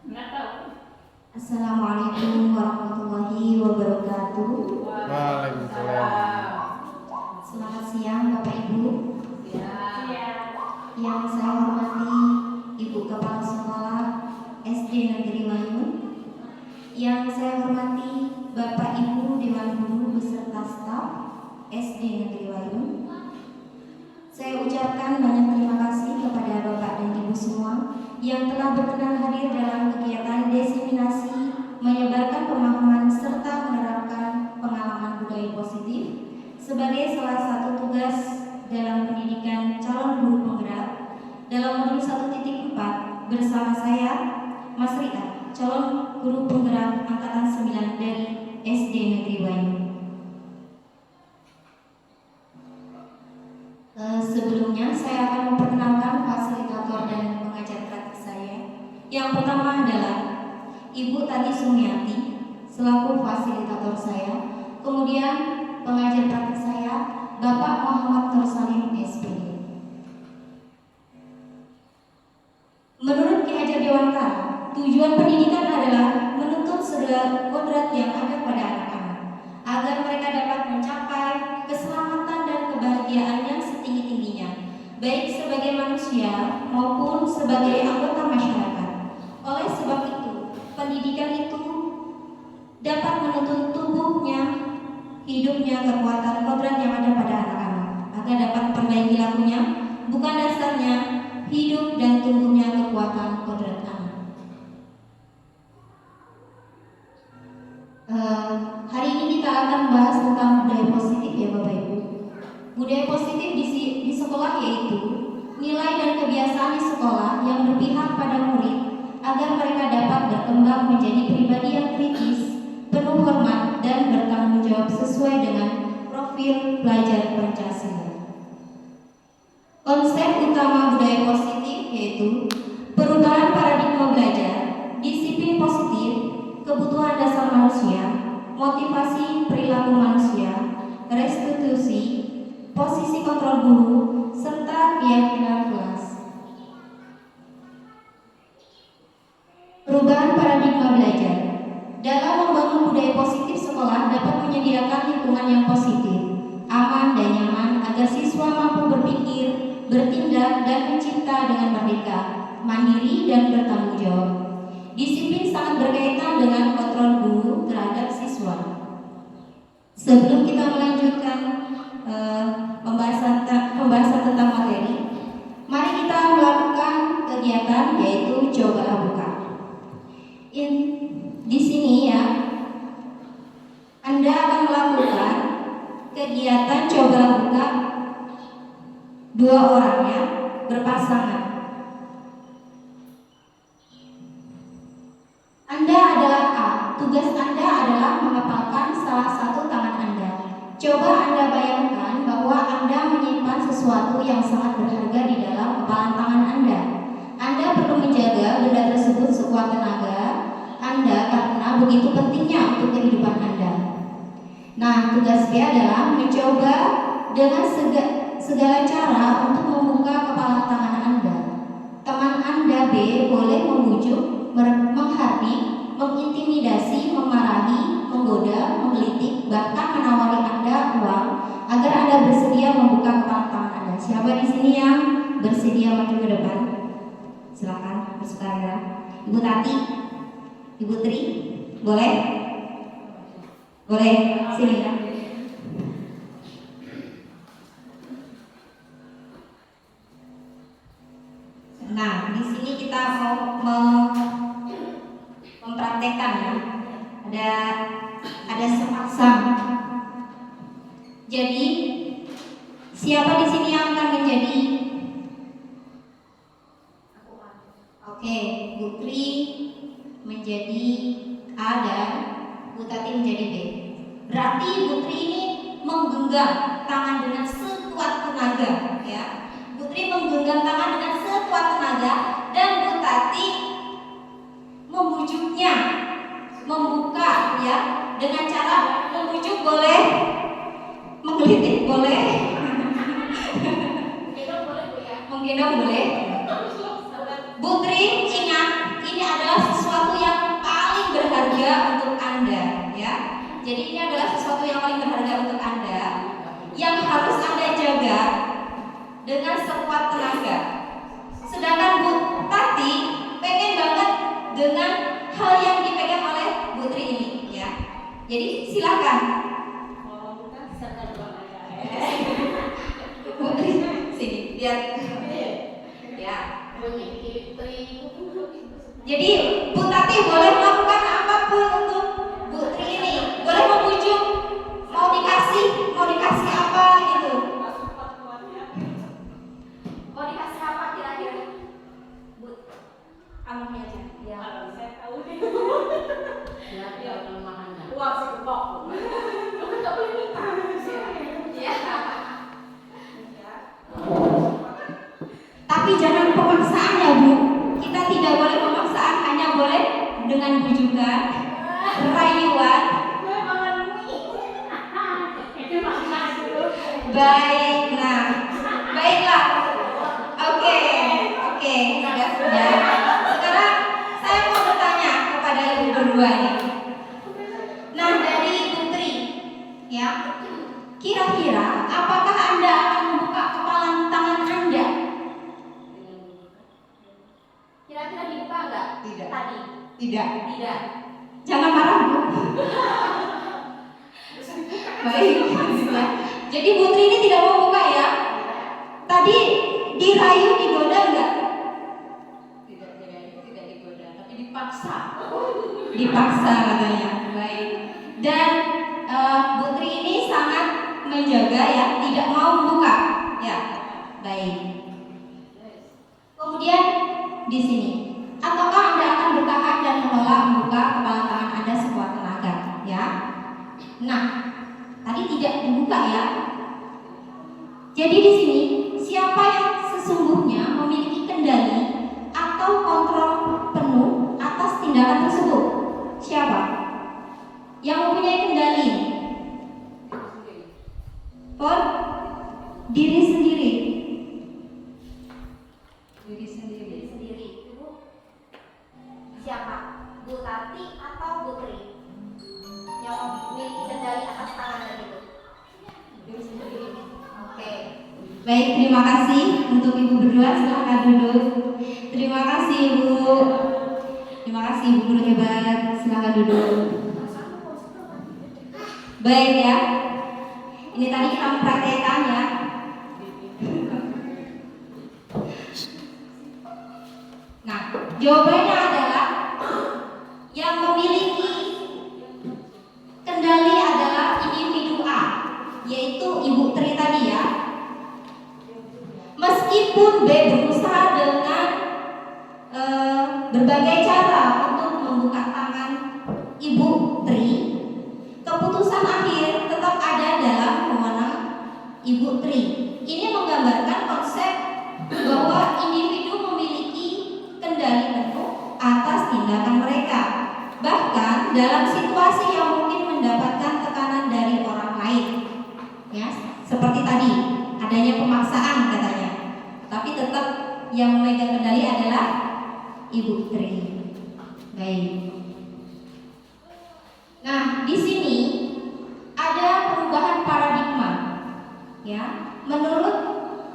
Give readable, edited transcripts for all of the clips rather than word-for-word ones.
Assalamualaikum warahmatullahi wabarakatuh. Waalaikumsalam. Selamat siang Bapak Ibu. Yang saya hormati Ibu Kepala Sekolah SD Negeri Manyun. Yang saya hormati Bapak Ibu Dewan Guru beserta staf SD Negeri Manyun. Saya ucapkan banyak terima kasih kepada Bapak dan Ibu semua yang telah berkenan hadir dalam kegiatan diseminasi menyebarkan pemahaman serta menerapkan pengalaman budaya positif sebagai salah satu tugas dalam pendidikan calon guru penggerak dalam modul 1.4 bersama saya Mas Rita, calon guru penggerak angkatan 9 dari SD Negeri Banyu. Sebelumnya saya akan memperkenalkan fasilitator dan pengajar praktik saya. Yang pertama adalah Ibu Tati Sumiati selaku fasilitator saya. Kemudian pengajar praktik saya Bapak Muhammad Nur Salim SPD. Menurut Ki Hajar Dewantara, tujuan pendidikan adalah menuntut segala kodrat yang ada pada anak-anak agar mereka dapat mencapai keselamatan dan kebahagiaan yang setinggi-tingginya, baik sebagai manusia maupun sebagai anggota masyarakat. Oleh sebab itu, pendidikan itu dapat menuntut tubuhnya, hidupnya, kekuatan kodrat yang ada pada anak-anak agar dapat memperbaiki lakunya, bukan dasarnya hidup dan tumbuhnya kekuatan kodrat anak. Hari ini kita akan membahas tentang budaya positif ya Bapak Ibu. Budaya positif di sekolah yaitu nilai dan kebiasaan di sekolah yang berpihak pada murid agar mereka dapat berkembang menjadi pribadi yang kritis, penuh hormat dan bertanggung jawab sesuai dengan profil pelajar Pancasila. Konsep utama budaya positif yaitu perubahan paradigma belajar, disiplin positif, kebutuhan dasar manusia, motivasi perilaku manusia, restitusi, posisi kontrol guru, serta keyakinan kelas. Perubahan paradigma belajar. Dalam membangun budaya positif, sekolah dapat menyediakan lingkungan yang positif, aman dan nyaman agar siswa mampu berpikir, bertindak dan mencipta dengan merdeka, mandiri dan bertanggung jawab. Disiplin sangat berkaitan dengan kontrol guru terhadap siswa. Sebelum kita melanjutkan pembahasan tentang materi, mari kita melakukan kegiatan yaitu cobalah buka. Di sini ya, Anda akan melakukan kegiatan cobalah buka 2 orangnya berpasangan. Anda adalah A, tugas Anda adalah menghafalkan salah satu tangan Anda. Coba Anda bayangkan bahwa Anda menyimpan sesuatu yang sangat berharga di dalam kepalan tangan Anda. Anda perlu menjaga benda tersebut sekuat tenaga Anda karena begitu pentingnya untuk kehidupan Anda. Nah, tugas B adalah mencoba dengan segala cara untuk membuka kepala tangan Anda. Teman Anda B boleh membujuk, menghardik, mengintimidasi, memarahi, menggoda, menggelitik, bahkan menawari Anda uang agar Anda bersedia membuka kepala tangan Anda. Siapa di sini yang bersedia maju ke depan? Silakan bersukarela. Ibu Tati, Ibu Tri, boleh? Boleh, sini ya. Nah, di sini kita mau mempraktekkan ya. Ada sepasang. Jadi siapa di sini yang akan menjadi? Oke, Bu Tri menjadi A dan Bu Tati menjadi B. Berarti Bu Tri ini menggenggam tangan dengan sekuat tenaga ya. Bu Tri menggenggam tangan dengan sekuat tenaga dan Bu Tati membujuknya, membuka ya, dengan cara membujuk boleh, menggelitik boleh, menggendong boleh. Bu Tri ingat, ini adalah sesuatu Jadi ini adalah sesuatu yang paling berharga untuk Anda, yang harus Anda jaga dengan sekuat tenaga. Sedangkan Bu Tati pengen banget dengan hal yang dipegang oleh Bu Tri ini, ya. Jadi silakan. Bu Tri, sini, lihat. Ya. Jadi Bu Tati boleh melakukan apapun untuk Bu Tri ini. Boleh membujuk, mau dikasih apa gitu. Mau dikasih apa kira-kira? Bu, kamu aja. Ya. Saya tahu deh. Ya, kelemahannya. Uang sekepok. Kamu nggak boleh minta. Ya. Tapi jangan pemaksaan ya Bu. Kita tidak boleh pemaksaan, hanya boleh dengan bujukan, rayuan. Baik, nah, baiklah. Oke, sudah. Sekarang saya mau bertanya kepada ibu berdua ini. Nah, dari Putri, ya, kira-kira apakah Anda akan membuka kepalan tangan Anda? Kira-kira dibuka enggak? Tidak. Tadi? Tidak. Tidak. Jangan marah Bu. Baik. Jadi Putri ini tidak mau buka ya? Tadi dirayu, digoda enggak? Tidak digoda, tapi dipaksa. Dipaksa katanya. Baik. Dan Putri ini sangat menjaga ya, tidak mau membuka. Ya. Baik. Kemudian di sini, ataukah Anda akan bertahan dan menolak membuka kepala tangan Anda sekuat tenaga, ya? Nah, tadi tidak dibuka ya. Jadi di sini, siapa yang sesungguhnya memiliki kendali atau kontrol penuh atas tindakan tersebut? Siapa? Yang mempunyai kendali? For diri sendiri. Ibu. Siapa? Bu Tati atau Bu Tri? Yang memiliki kendali atas tangan dan itu? Diri sendiri. Oke. Baik, terima kasih untuk Ibu berdua. Silakan duduk. Terima kasih Ibu. Terima kasih Ibu guru hebat. Silakan duduk. Baik ya. Ini tadi kita mempraktekkan ya. Nah, jawabannya adalah yang memiliki kendali adalah individu A, yaitu Ibu Tri tadi ya. Meskipun B berusaha dengan berbagai cara untuk membuka tangan Ibu Tri, keputusan akhir tetap ada dalam wewenang Ibu Tri. Ini menggambarkan konsep bahwa individu memiliki kendali penuh atas tindakan mereka, bahkan dalam situasi yang mungkin mendapatkan tekanan dari orang lain, ya, seperti tadi adanya pemaksaan katanya, tapi tetap yang memegang kendali adalah Ibu Tri. Baik. Nah, di sini ada perubahan paradigma, ya, menurut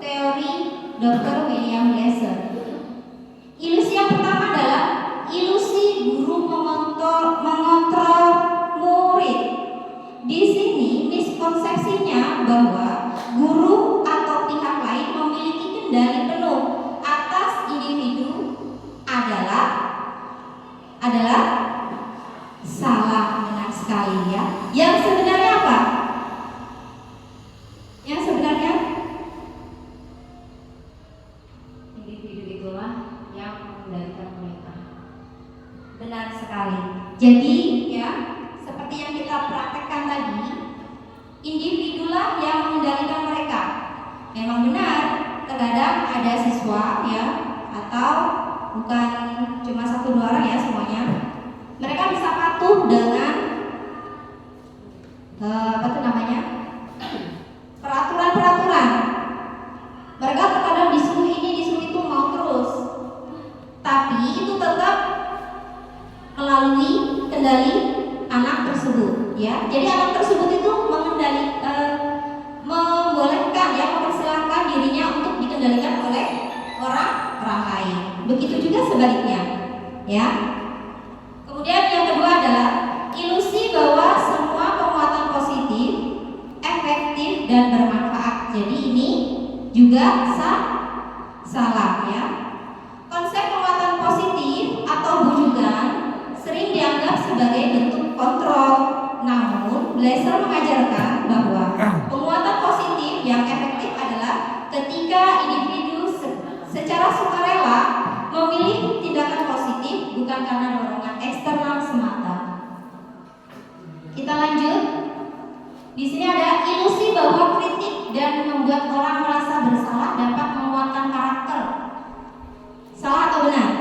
teori Dr. William Glasser. Ilusi yang pertama adalah ilusi guru mengontrol murid. Di sini miskonsepsinya bahwa guru atau pihak lain memiliki kendali penuh atas individu adalah salah, benar sekali ya. Yang sebenarnya apa? Yang sebenarnya individu itulah yang mengendalikan mereka. Benar sekali. Jadi ya, seperti yang kita praktekkan tadi, individulah yang mengendalikan mereka. Memang benar, terkadang ada siswa ya, atau bukan cuma 1-2 orang ya semuanya. Mereka bisa patuh dengan peraturan-peraturan. Mereka terkadang disuruh ini, disuruh itu, mau terus. Tapi itu tetap melalui kendali anak tersebut. ya. Jadi anak tersebut itu membolehkan ya, mempersilahkan dirinya untuk dikendalikan oleh orang lain. Begitu juga sebaliknya, ya. Kemudian yang kedua adalah ilusi bahwa semua penguatan positif efektif dan bermanfaat. Jadi ini juga salah ya. Konsep penguatan positif atau bujukan sering dianggap sebagai bentuk kontrol. Namun, Glasser mengajarkan bahwa penguatan positif yang efektif adalah ketika individu secara sukarela memilih tindakan positif bukan karena dorongan eksternal semata. Kita lanjut. Di sini ada ilusi bahwa kritik dan membuat orang merasa bersalah dapat menguatkan karakter. Salah atau benar?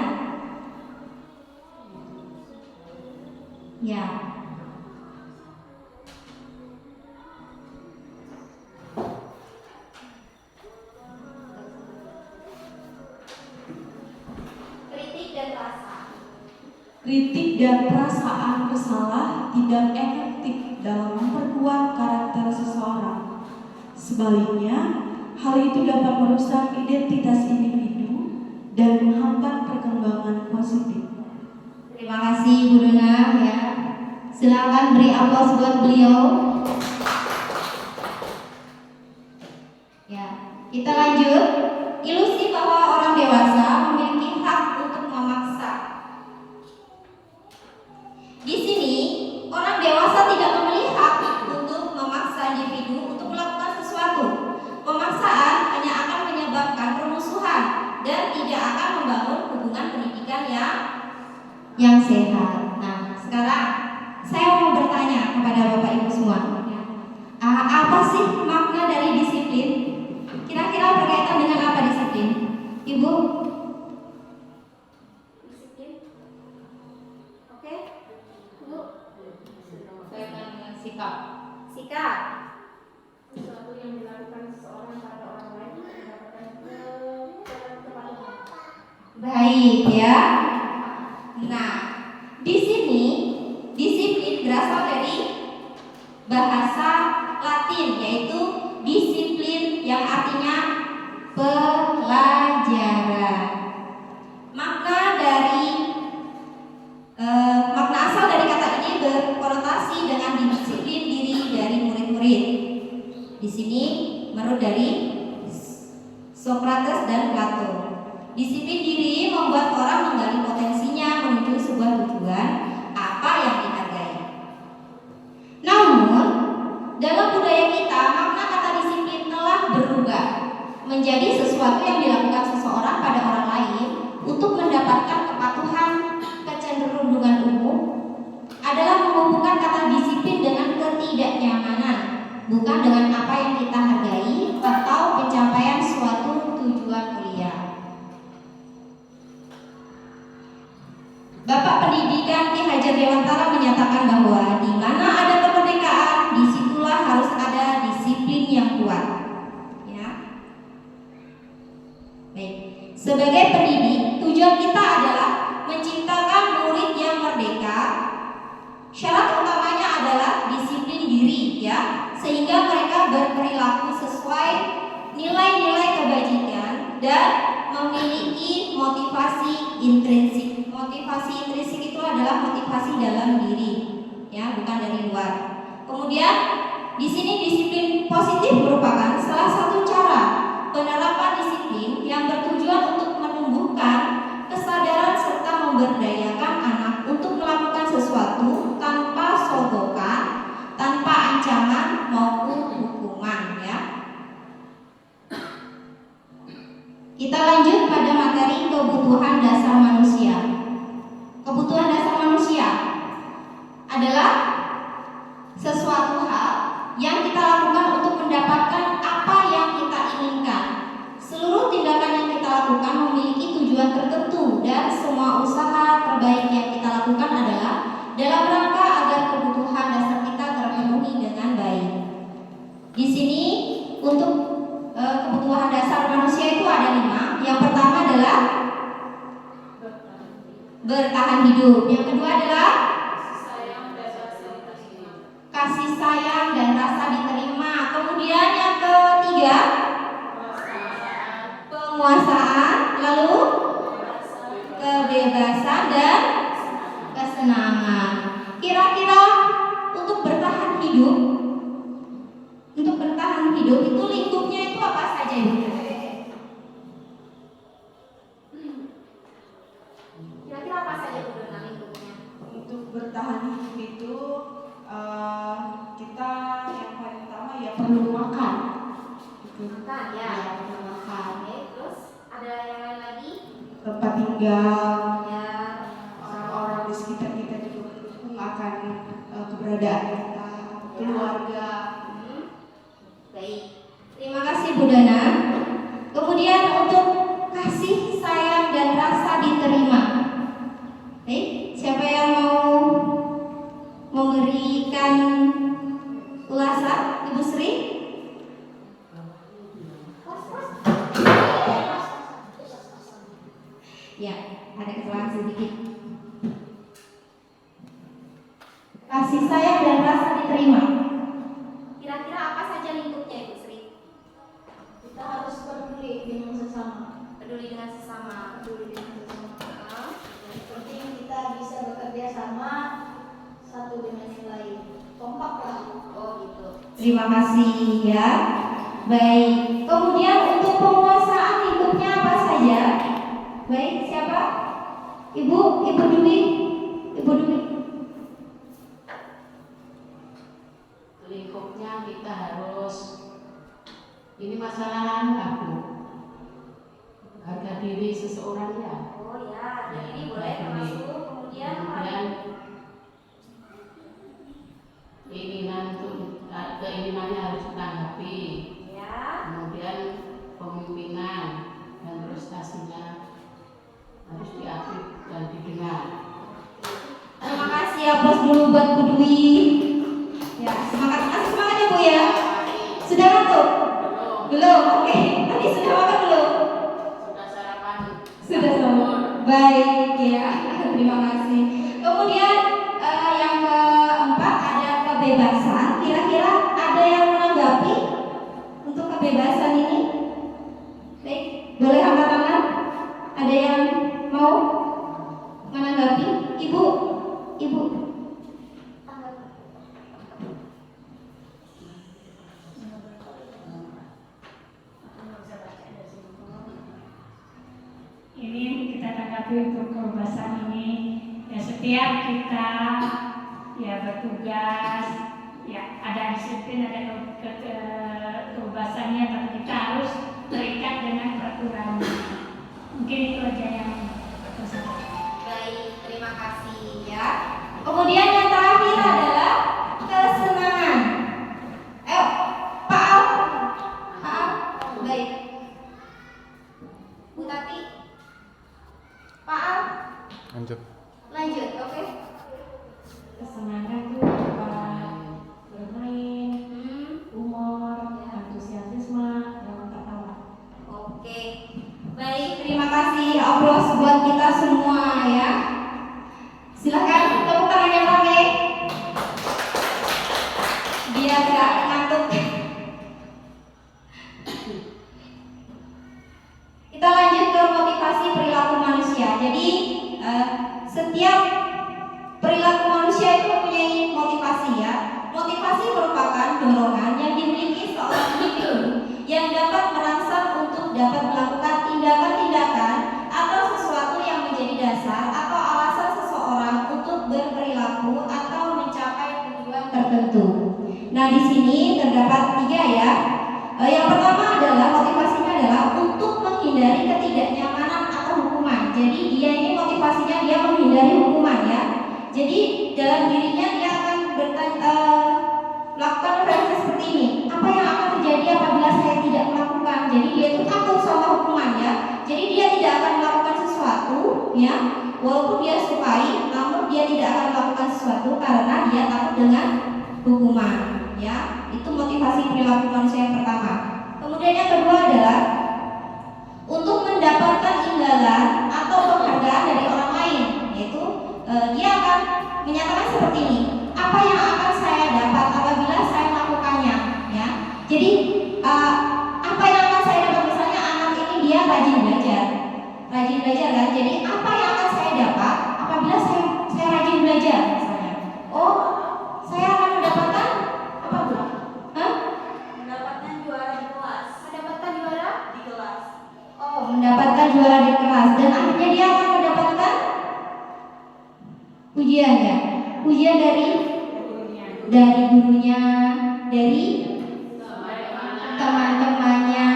Ya. Kritik dan rasa. Kritik dan perasaan bersalah tidak efektif dalam memperkuat karakter seseorang. Sebaliknya, hal itu dapat merusak identitas individu dan menghambat perkembangan positif. Terima kasih Bu Dona ya. Silakan beri aplaus buat beliau. Ya, kita lanjut. Ilusi bahwa orang dewasa memiliki hak untuk memaksa. Di sini, orang dewasa tidak memiliki hak untuk memaksa individu untuk melakukan sesuatu. Pemaksaan hanya akan menyebabkan permusuhan dan tidak akan membangun hubungan pendidikan yang sehat. Nah, sekarang saya mau bertanya kepada Bapak Ibu semua. Apa sih makna dari disiplin? Kira-kira berkaitan dengan apa disiplin? Ibu? Disiplin? Oke? Bu? Berkaitan dengan sikap. Sikap. Sesuatu yang dilakukan seseorang pada orang lain mendapatkan kepatuhan. Baik ya. Nah, di sini disiplin berasal dari bahasa Latin yaitu disiplin yang artinya pelajaran. Makna asal dari kata ini berkonotasi dengan disiplin diri dari murid-murid. Di sini menurut dari Socrates dan Plato. Disiplin diri membuat orang menggali potensinya menuju sebuah tujuan apa yang dihargai. Namun, dalam budaya kita, makna kata disiplin telah berubah menjadi sesuatu yang dilakukan seseorang pada orang lain untuk mendapatkan kepatuhan. Kecenderungan umum adalah menghubungkan kata disiplin dengan ketidaknyamanan, bukan dengan apa yang kita hargai atau pencapaian suatu tujuan mulia. Bapak Pendidikan Ki Hajar Dewantara menyatakan bahwa di mana ada kemerdekaan, disitulah harus ada disiplin yang kuat. Ya. Baik. Sebagai pendidik, tujuan kita adalah menciptakan murid yang merdeka. Syarat utamanya adalah disiplin diri, ya, sehingga mereka berperilaku sesuai nilai-nilai kebajikan dan memiliki motivasi intrinsik. Motivasi intrinsik itu adalah motivasi dalam diri, ya, bukan dari luar. Kemudian di sini disiplin positif merupakan salah satu cara penerapan disiplin yang bertujuan untuk menumbuhkan kesadaran serta memberdayakan anak untuk melakukan sesuatu tanpa sogokan, tanpa ancaman maupun hukuman, ya. Kita lanjut pada materi kebutuhan dasar manusia. Kebutuhan dasar manusia adalah sesuatu hal yang kita lakukan untuk mendapatkan apa yang kita inginkan. Seluruh tindakan yang kita lakukan memiliki tujuan tertentu dan semua usaha terbaik yang kita lakukan adalah dalam rangka bertahan hidup itu kita yang paling utama ya perlu makan. Makan ya, perlu makan. Oke, terus ada yang lain lagi? Tempat tinggal, Ya, orang-orang di sekitar kita juga mendukung akan keberadaan kita, keluarga. Baik. Terima kasih Bu Dana. Kemudian untuk kasih sayang dan rasa diterima. Baik, siapa yang mau memberikan ulasan? Ibu Sri? Ya, ada kesalahan sedikit. Kasih sayang dan rasa diterima. Kira-kira apa saja lingkupnya, Ibu Sri? Kita harus peduli dengan sesama. Peduli dengan sesama. Peduli dengan sesama. Yang penting kita bisa bekerja sama satu dengan yang lain. Kompak lah. Oh gitu. Terima kasih ya. Baik. Kemudian untuk penguasaan lingkupnya apa saja? Baik, siapa? Ibu Dwi. Ibu Dwi. Lingkupnya kita harus, ini masalah aku, harga diri seseorang ya. Oh ya, dan ini boleh termasuk. Kemudian keinginannya harus ditanggapi. ya. Kemudian pemimpinan dan prestasinya harus diakui dan didengar. Terima kasih ya, aplaus dulu buat Bu Dwi. Ya, semangat, kasih semangat ya Bu ya. Sudah ngantuk? Belum. Oke. Tadi sudah makan belum? Sudah sarapan. Sudah semua. Baik ya. Terima kasih. Kemudian yang keempat ada kebebasan. Kira-kira ada yang menanggapi untuk kebebasan ini? Baik, boleh angkat tangan? Ada yang mau menanggapi? Ibu. Ini kita tanggapi untuk kebebasan ini ya, setiap kita ya bertugas ya ada disiplin, ada kebebasannya, tapi kita harus terikat dengan peraturan. Mungkin itu aja yang pesan. Baik, terima kasih ya. Kemudian yang terakhir adalah kesenangan. Pak Al. Baik. Bu Tati. Pak Al. Lanjut, oke. Kesenangan tuh dapat bermain, humor, antusiasme, dan tertawa. Oke. Baik, terima kasih. Aplaus buat kita semua ya. Silakan tepuk tangan yang ramai. Biar gak ngantuk. Kita lanjut ke motivasi perilaku manusia. Jadi setiap perilaku manusia itu mempunyai motivasi ya. Motivasi merupakan dorongan yang dimiliki seorang individu yang dapat merangsang untuk dapat melakukan tindakan-tindakan atau sesuatu yang menjadi dasar atau alasan seseorang untuk berperilaku atau mencapai tujuan tertentu. Nah, di sini terdapat 3 ya. Yang pertama adalah motivasinya adalah untuk menghindari ketidaknyamanan atau hukuman. Jadi dia ini motivasinya dia menghindari hukuman ya. Jadi dalam dirinya dia akan melakukan refleksi seperti ini. Apa yang akan terjadi apabila saya tidak melakukan? Jadi dia itu takut sama hukuman ya. Jadi dia tidak akan melakukan sesuatu ya, walaupun dia sukai, namun dia tidak akan melakukan sesuatu karena dia takut dengan hukuman ya. Itu motivasi perilaku manusia yang pertama. Kemudian yang kedua adalah untuk mendapatkan imbalan atau penghargaan dari orang lain, yaitu dia akan menyatakan seperti ini, apa yang akan saya dapat apabila saya melakukannya ya. Jadi apa yang akan saya dapat, misalnya anak ini dia rajin belajar kan, jadi apa yang akan saya dapat apabila saya rajin belajar misalnya. Oh, saya akan mendapatkan apa Bu? Mendapatkan juara di kelas. Mendapatkan juara Di kelas. Oh, mendapatkan juara di kelas dan akhirnya dia akan mendapatkan pujian ya. Ujian dari gurunya, dari teman-temannya,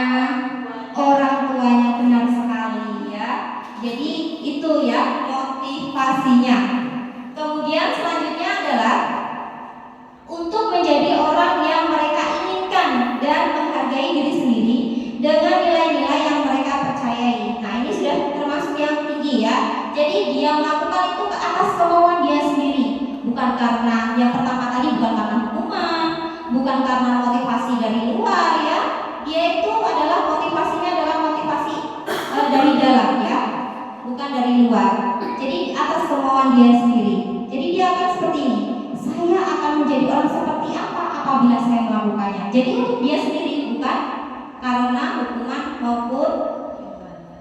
orang tuanya, benar sekali ya. Jadi itu ya motivasinya. Kemudian selanjutnya adalah untuk menjadi orang yang mereka inginkan dan menghargai diri sendiri dengan nilai-nilai yang mereka percayai. Nah, ini sudah termasuk yang tinggi ya. Jadi dia melakukan itu ke atas kemauan dia sendiri, bukan karena yang pertama tadi, bukan karena hukuman, bukan karena motivasi dari luar ya. Dia itu adalah motivasinya adalah motivasi dari dalam ya, bukan dari luar. Jadi atas kemauan dia sendiri. Jadi dia akan seperti ini. Saya akan menjadi orang seperti apa apabila saya melakukannya. Jadi untuk dia sendiri, bukan karena hukuman maupun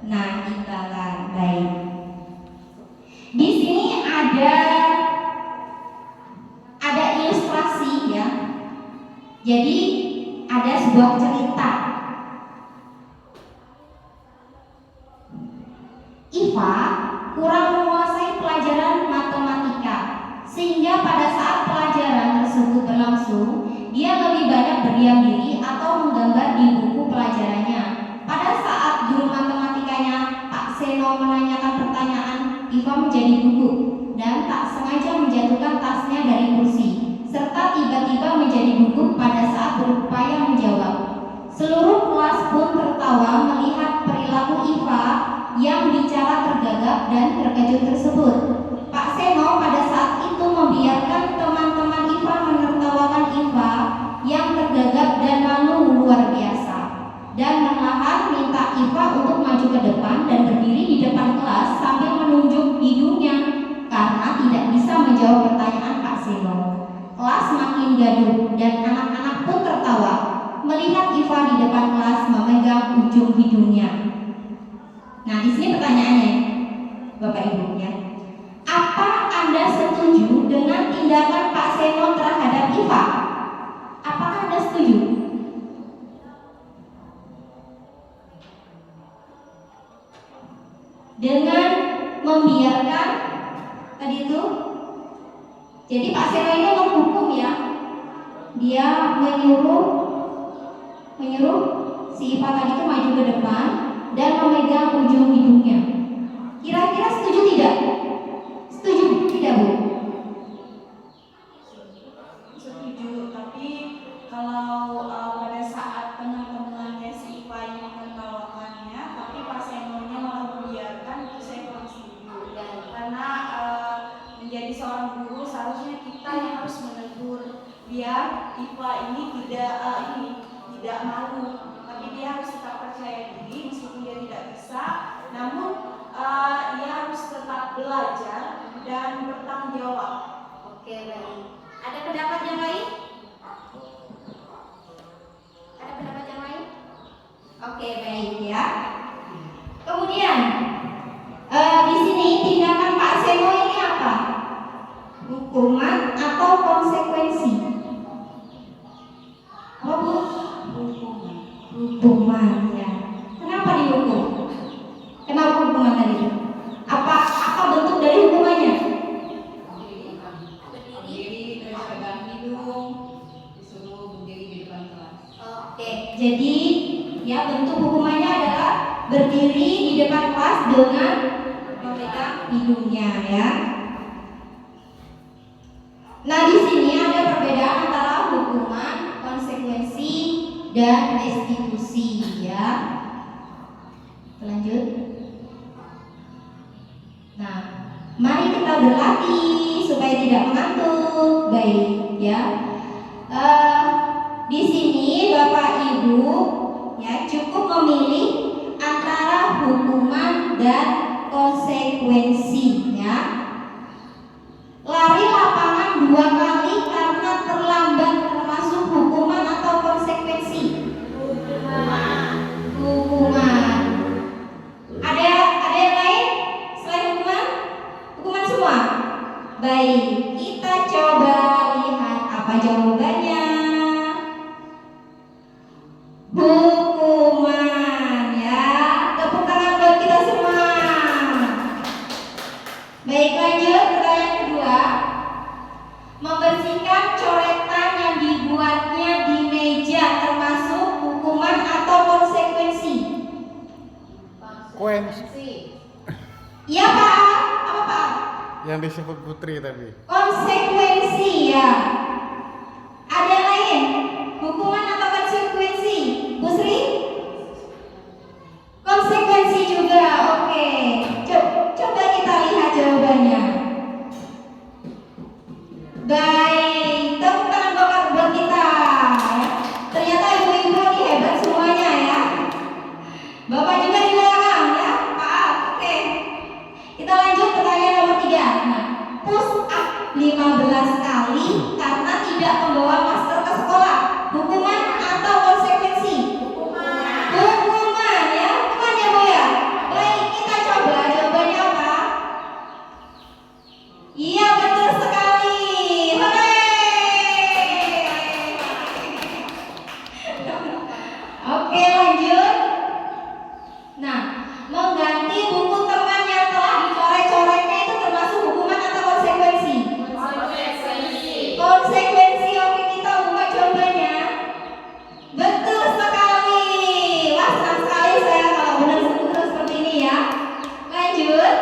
imbalan. Baik. Di sini ada ilustrasi ya. Jadi ada sebuah cerita. Iva kurang menguasai pelajaran matematika, sehingga pada saat pelajaran tersebut berlangsung, dia lebih banyak berdiam diri atau menggambar di buku pelajarannya. Pada saat guru matematikanya Pak Seno menanyakan pertanyaan, Iva menjadi gugup dan tak sengaja menjatuhkan tasnya dari kursi, serta tiba-tiba menjadi gugup pada saat berupaya menjawab. Seluruh kelas pun tertawa melihat perilaku Iva yang bicara tergagap dan terkejut tersebut. Pak Seno pada saat itu membiarkan teman-teman Iva menertawakan Iva yang tergagap dan malu luar biasa, dan perlahan minta Iva untuk maju ke depan dan berdiri di depan kelas sambil menunjuk hidungnya karena tidak bisa menjawab pertanyaan Pak Seno. Kelas makin gaduh dan anak-anak pun tertawa melihat Iva di depan kelas memegang ujung hidungnya. Nah, di sini pertanyaannya, Bapak Ibu ya. Apa Anda setuju dengan tindakan Pak Seno terhadap Iva? Apakah Anda setuju? Dengan membiarkan tadi itu, jadi Pak Seno ini menghukum ya. Dia menyuruh si Iva tadi itu maju ke depan dan memegang ujung hidungnya. Kira-kira setuju tidak? Setuju tidak, Bu? Setuju, tapi kalau pada saat teman-temannya si Iva ini menertawakannya, tapi Pak Senonya malah membiarkan, itu saya kurang setuju. Karena menjadi seorang guru seharusnya kita yang harus menegur biar Iva ini tidak malu, tapi dia harus tetap percaya diri meskipun dia tidak bisa, namun ia harus tetap belajar dan bertanggung jawab. Oke, baik. Ada pendapat yang lain? Ada pendapat yang lain? Oke, baik ya. Kemudian di sini tindakan Pak Seno ini apa? Hukuman atau konsekuensi? Apa, Bu? Hukuman ya. Kenapa dihukum? Kenapa hukuman tadi? Apa bentuk dari hukumannya? Berdiri, terus pegang hidung, disuruh berdiri di depan kelas. Oke, jadi ya bentuk hukumannya adalah berdiri di depan kelas dengan memegang hidungnya ya. Nah, di sini ada perbedaan antara hukuman, konsekuensi, dan restitusi ya. Lanjut. Nah, mari kita berlatih supaya tidak mengantuk. Baik ya. Di sini Bapak Ibu ya cukup memilih antara hukuman dan konsekuensi ya. Lari lapangan 2 kali karena terlambat termasuk hukuman atau konsekuensi? Hukuman. Ada yang lain selain hukuman? Hukuman semua? Baik, kita coba lihat apa jawabannya. Hukuman ya. Tepuk tangan buat kita semua. Baik, lanjut pertanyaan kedua. yang Iya Pak. Apa Pak? yang disebut Putri tadi? Konsekuensi ya. Ada yang lain? Hukuman atau konsekuensi? Bu Sri? Konsekuensi juga. Oke. Coba kita lihat jawabannya. Baik, tepuk tangan buat kita. Ternyata ibu-ibu ini hebat semuanya ya. Bapak juga di belakang ya, Pak. Oke. Kita lanjut pertanyaan nomor 3. Nah, push up 15 kali karena tidak membawa masker ke sekolah. Hukuman atau konsekuensi? Hukuman. Hukuman ya, hukuman ya Bu ya. Baik, kita coba jawabannya apa? Iya betul sekali. Hore. Oke lanjut. Nah, mengganti buku teman yang telah dicoret-coretnya itu termasuk hukuman atau konsekuensi? Konsekuensi. Oke, kita buka jawabannya. Betul sekali. Wah, senang sekali saya kalau benar seperti ini ya. Lanjut.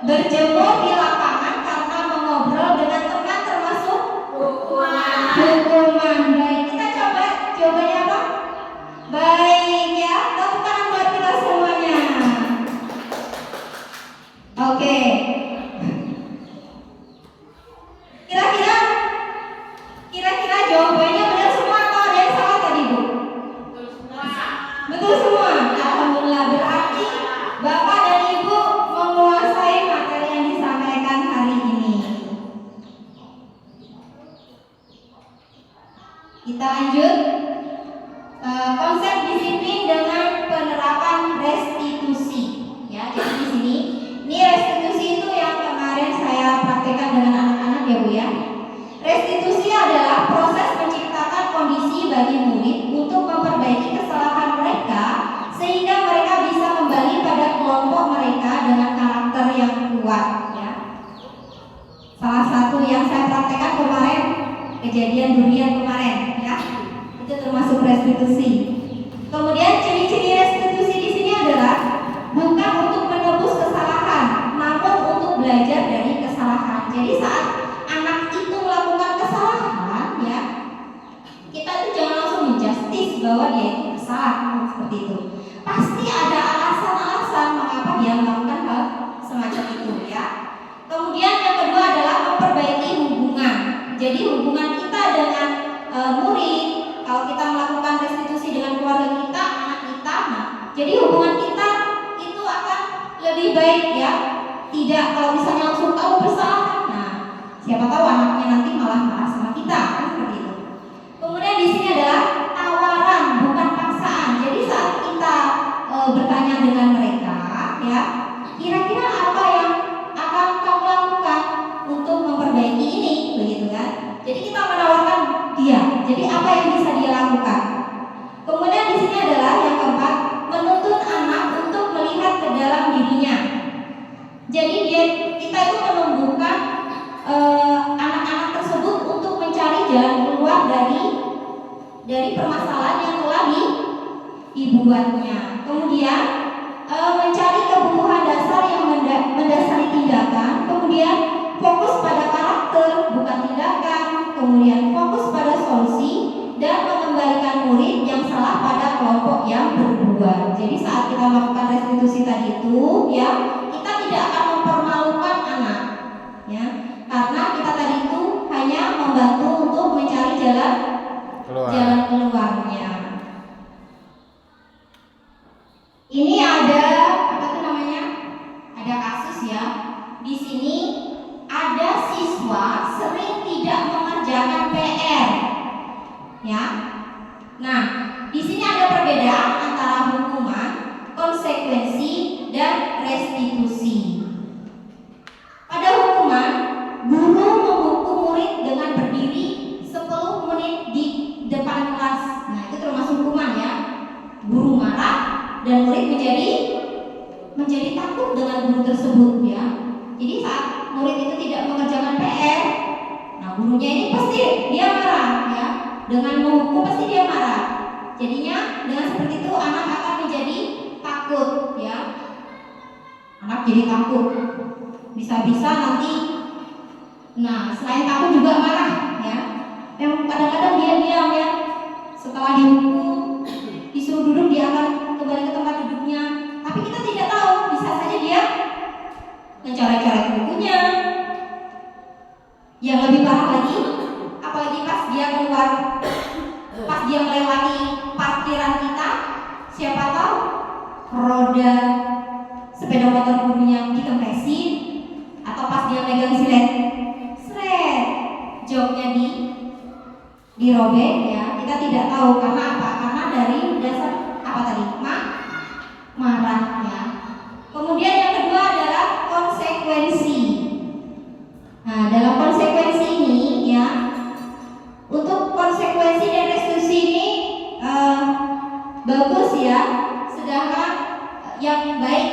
Berjemur di lapangan karena mengobrol dengan teman termasuk hukuman. Hukuman. Baik, kita coba jawabannya apa? Baik ya, tepuk tangan buat kita semuanya. Oke. Kira-kira jawabannya benar semua atau ada yang salah tadi Bu? Betul semua. Alhamdulillah, berarti Bapak dan Ibu menguasai materi yang disampaikan hari ini. Kita lanjut. Konsep disiplin dengan penerapan restitusi. Ya, jadi di sini ini restitusi itu yang kemarin saya praktekkan dengan anak-anak ya Bu ya. Restitusi adalah proses menciptakan kondisi bagi murid untuk memperbaiki kesalahan mereka sehingga mereka bisa kembali pada kelompok mereka dengan karakter yang kuat ya. Salah satu yang saya praktekkan kemarin kejadian durian kemarin ya. Itu termasuk restitusi. Kemudian ciri-ciri restitusi di sini adalah bukan untuk menebus kesalahan, namun untuk belajar dari kesalahan. Jadi saat anak itu melakukan kesalahan ya, kita itu jangan langsung menjustis bahwa dia itu bersalah seperti itu. Pasti ada alasan-alasan mengapa dia melakukan hal semacam itu ya. Kemudian yang kedua adalah memperbaiki hubungan. Jadi hubungan kita dengan murid, kalau kita melakukan restitusi dengan keluarga kita, anak kita, nah, jadi hubungan kita itu akan lebih baik ya. Tidak kalau misalnya langsung tahu bersalah, nah siapa tahu anaknya nanti malah marah sama kita kan seperti itu. Kemudian di sini adalah tawaran bukan paksaan. Jadi saat kita bertanya dengan mereka ya, kira-kira apa yang akan kamu lakukan untuk memperbaiki ini, begitu kan? Jadi kita menawarkan dia. Jadi apa yang bisa dia lakukan? Kemudian di sini adalah yang keempat, menuntun anak untuk melihat ke dalam dirinya. Jadi kita itu menumbuhkan anak-anak tersebut untuk mencari jalan keluar dari permasalahan yang telah dibuatnya. Kemudian mencari kebutuhan dasar yang mendasari tindakan. Kemudian fokus pada karakter bukan tindakan. Kemudian fokus pada solusi dan mengembalikan murid yang salah pada kelompok yang berbuat. Jadi saat kita melakukan restitusi tadi itu ya, kita tidak akan mempermalukan anak ya, karena kita tadi itu hanya membantu untuk mencari jalan keluarnya. Ini ada apa tuh namanya? Ada kasus ya. Di sini ada siswa sering tidak mengerjakan PR. Ya. Nah, di sini ada perbedaan antara hukuman, konsekuensi, dan restitusi. Pada hukuman, guru menghukum murid dengan berdiri 10 menit di depan kelas. Nah, itu termasuk hukuman ya. Guru marah dan murid menjadi takut dengan guru tersebut ya. Jadi saat murid itu tidak mengerjakan PR, nah gurunya ini pasti dia marah ya. Dengan menghukum pasti dia marah. Jadinya dengan seperti itu anak akan menjadi takut ya. Anak jadi takut. Bisa-bisa nanti, nah selain takut juga marah ya. Yang kadang-kadang dia diam ya. Setelah dihukum, disuruh duduk, dia akan kembali ke tempat duduknya. Tapi kita tidak tahu, bisa saja dia mencoret-coret bukunya. Yang lebih parah lagi, apalagi pas dia keluar, pas dia melewati parkiran kita, siapa tahu roda sepeda motor gurunya dikempesin, atau pas dia megang silet, seret, joknya dirobek ya. Kita tidak tahu karena apa? Karena dari dasar apa tadi? Marah ya. Kemudian yang kedua adalah konsekuensi. Nah, dalam konsekuensi ini ya, untuk konsekuensi dan restitusi ini bagus ya. Sedangkan yang baik,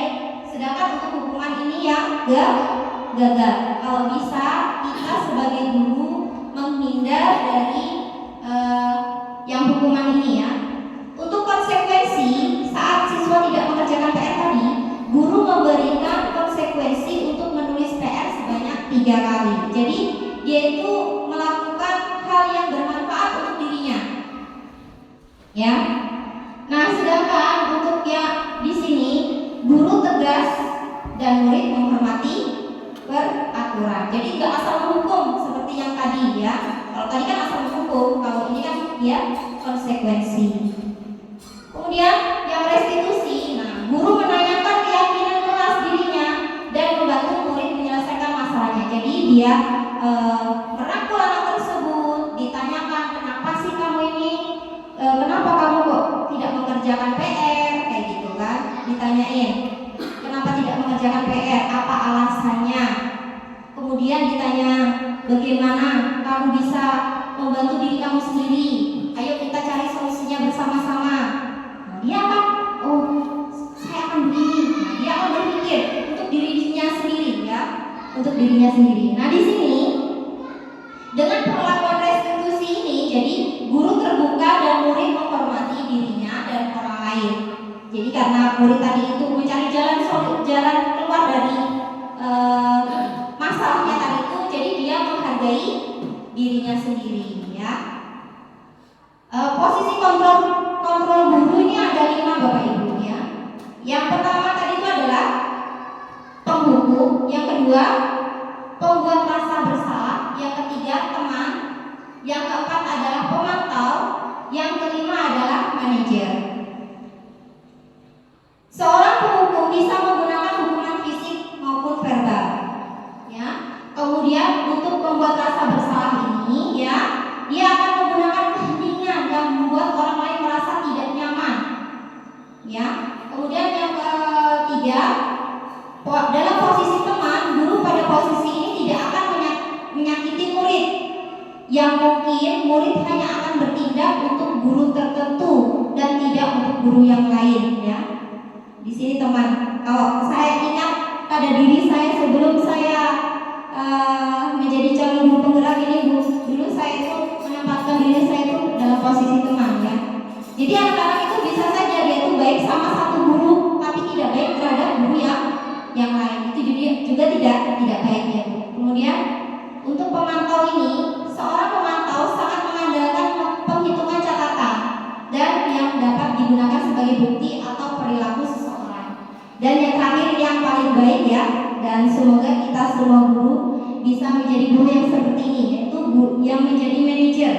sedangkan untuk hukuman ini yang gagal. Kalau bisa kita sebagai guru menghindar dari yang hukuman ini ya. Untuk konsekuensi saat siswa tidak mengerjakan PR tadi, guru memberikan konsekuensi untuk menulis PR sebanyak 3 kali. Jadi dia itu melakukan hal yang bermanfaat untuk dirinya. Ya. Nah, sedangkan untuk yang di sini guru tegas dan murid menghormati peraturan. Jadi nggak asal menghukum seperti yang tadi ya. Kalau tadi kan asal menghukum, kalau ini kan dia konsekuensi. Kemudian yang restitusi, nah guru menanyakan keyakinan kelas dirinya dan membantu murid menyelesaikan masalahnya. Jadi dia merangkul anak tersebut, ditanyakan kenapa sih kamu ini, kenapa kamu kok tidak mengerjakan PR, kayak gitu kan, ditanyain kenapa tidak mengerjakan PR, apa alasannya. Kemudian ditanya bagaimana kamu bisa membantu diri kamu sendiri, ayo kita cari solusinya bersama-sama. Nah, dia akan, oh saya akan begini. Nah, dia akan berpikir untuk dirinya sendiri ya, untuk dirinya sendiri. Nah di sini dengan perlakuan restitusi ini, jadi guru terbuka dan murid menghormati dirinya dan orang lain. Jadi karena murid tadi itu mencari jalan keluar dari masalahnya tadi itu, jadi dia menghargai dirinya sendiri ya. Posisi kontrol guru ini ada 5 Bapak Ibu ya. Yang pertama tadi itu adalah penghukum, yang kedua pembuat rasa bersalah, yang ketiga teman, yang keempat adalah pemantau, yang kelima adalah manajer. Seorang penghukum bisa menggunakan hukuman fisik maupun verbal ya. Kemudian untuk pembuat rasa bersalah ini ya, dia akan menggunakan keheningan yang membuat orang lain merasa tidak nyaman ya. Kemudian yang ketiga, dalam posisi teman, guru pada posisi ini tidak akan menyakiti murid, yang mungkin murid hanya akan bertindak untuk guru tertentu dan tidak untuk guru yang lain ya. Di sini teman, kalau saya ingat pada diri saya sebelum saya menjadi calon guru penggerak ini Bu, dulu saya itu menempatkan diri saya itu dalam posisi teman ya. Jadi anak-anak itu bisa saja dia itu baik sama satu guru, tapi tidak baik terhadap guru yang lain. Itu juga tidak baik ya Bu. Kemudian untuk pemantau ini, seorang pemantau sangat mengandalkan penghitungan catatan dan yang dapat digunakan sebagai bukti atau perilaku seseorang. Dan yang terakhir yang paling baik ya, dan semoga kita semua guru bisa menjadi guru yang seperti ini, yaitu guru yang menjadi manajer.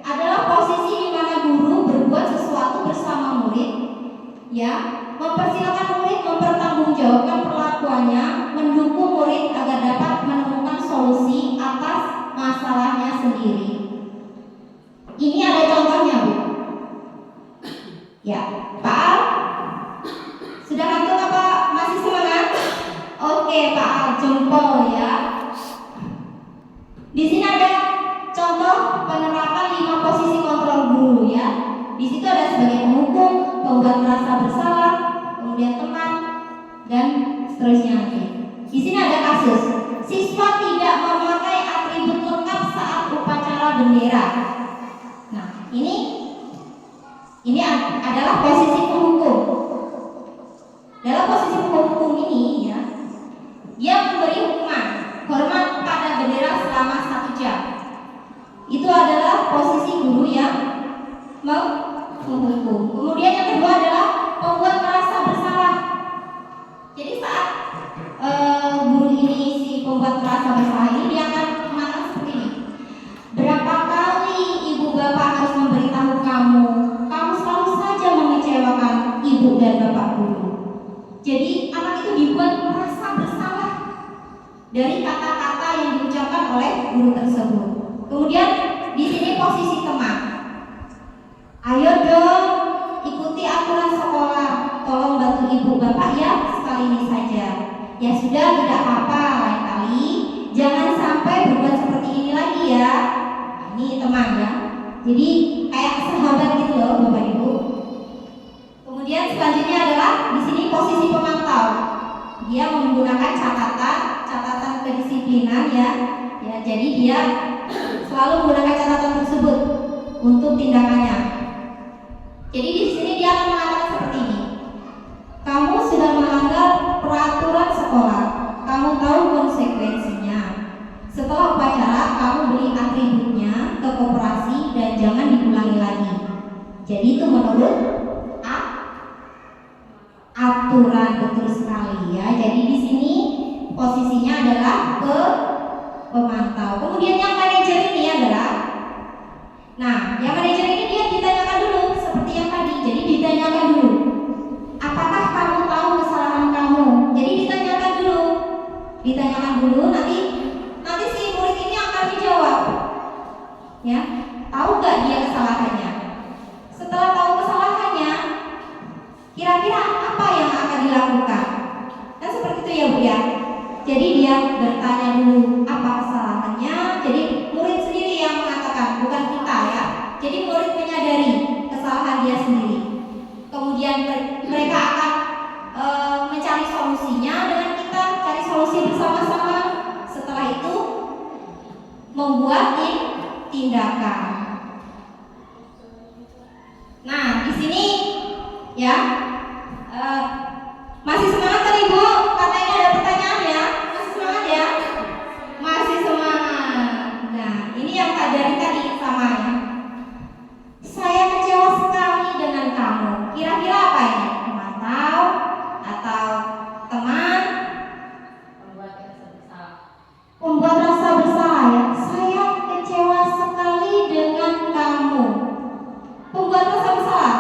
Adalah posisi di mana guru berbuat sesuatu bersama murid ya, mempersilakan murid mempertanggungjawabkan perlakuannya, mendukung murid agar dapat menemukan solusi atas masalahnya sendiri. Ini ada contohnya Bu ya. Pak Al sudah ngantuk apa masih semangat? Oke Pak Al, jempol ya. Di sini ada contoh penerapan 5 posisi kontrol guru ya. Di situ ada sebagai penghukum, pembuat merasa bersalah, kemudian teman, dan seterusnya lagi. Di sini ada kasus siswa tidak memakai atribut lengkap saat upacara bendera. Nah, ini adalah posisi penghukum. Dalam posisi penghukum ini ya, Dia memberi hukuman, hormat pada bendera selama 1 jam. Itu adalah posisi guru yang menghukum. Kemudian yang kedua adalah membuat merasa bersalah. Jadi saat guru ini, si pembuat merasa bersalah ini, dia akan mengatakan seperti ini. Berapa kali ibu bapak harus memberitahu kamu, kamu selalu saja mengecewakan ibu dan bapak guru. Jadi anak itu dibuat merasa bersalah dari kata-kata yang diucapkan oleh guru tersebut. Kemudian di sini posisi teman. Ayo dong, ikuti aturan sekolah. Tolong bantu ibu bapak ya, sekali ini saja. Ya sudah, tidak apa-apa, lain kali jangan sampai berbuat seperti ini lagi ya. Nah, ini teman ya. Jadi kayak sahabat gitu loh, Bapak Ibu. Kemudian selanjutnya adalah di sini posisi pemantau. Dia menggunakan catatan kedisiplinan ya. Ya, jadi dia selalu menggunakan catatan tersebut untuk tindakannya. Jadi di sini dia akan mengatakan seperti ini. Kamu sudah melanggar peraturan sekolah. Kamu tahu konsekuensinya. Setelah upacara, kamu beli atributnya ke koperasi dan jangan diulangi lagi. Jadi itu menurut aturan, betul sekali ya. Jadi di sini posisinya adalah pemantau. Kemudian yang manajer ini adalah, yang manajer ini dia ditanyakan dulu seperti yang tadi. Jadi ditanyakan dulu, apakah kamu tahu kesalahan kamu? Jadi ditanyakan dulu, nanti si murid ini akan dijawab. Ya, tahu nggak dia kesalahannya? Setelah tahu kesalahannya, kira-kira apa yang akan dilakukan? Kan seperti itu ya Bu ya. Jadi dia bertanya dulu apa kesalahannya. Jadi murid sendiri yang mengatakan, bukan kita ya. Jadi murid menyadari kesalahan dia sendiri. Kemudian mereka akan mencari solusinya dengan kita cari solusi bersama-sama. Setelah itu membuat tindakan. Nah, di sini ya masih semangat kan Ibu? Katanya ada pertanyaan ya? Masih semangat ya? Masih semangat. Nah, ini yang dari tadi sama ya. Saya kecewa sekali dengan kamu. Kira-kira apa ini? Pemantau atau teman? Membuat rasa bersalah ya. Saya kecewa sekali dengan kamu. Membuat rasa bersalah.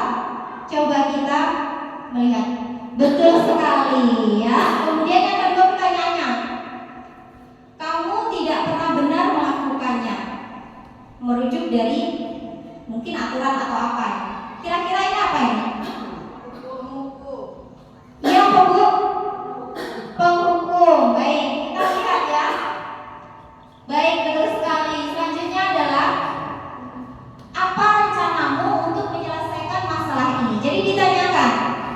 Coba kita melihat. Betul sekali ya. Kemudian yang kedua pertanyaannya, kamu tidak pernah benar melakukannya. Merujuk dari mungkin aturan atau apa. Kira-kira ini apa ini? Iya Bu. Penghukum. Baik, kita lihat ya. Baik, betul sekali. Selanjutnya adalah apa rencanamu untuk menyelesaikan masalah ini? Jadi ditanyakan,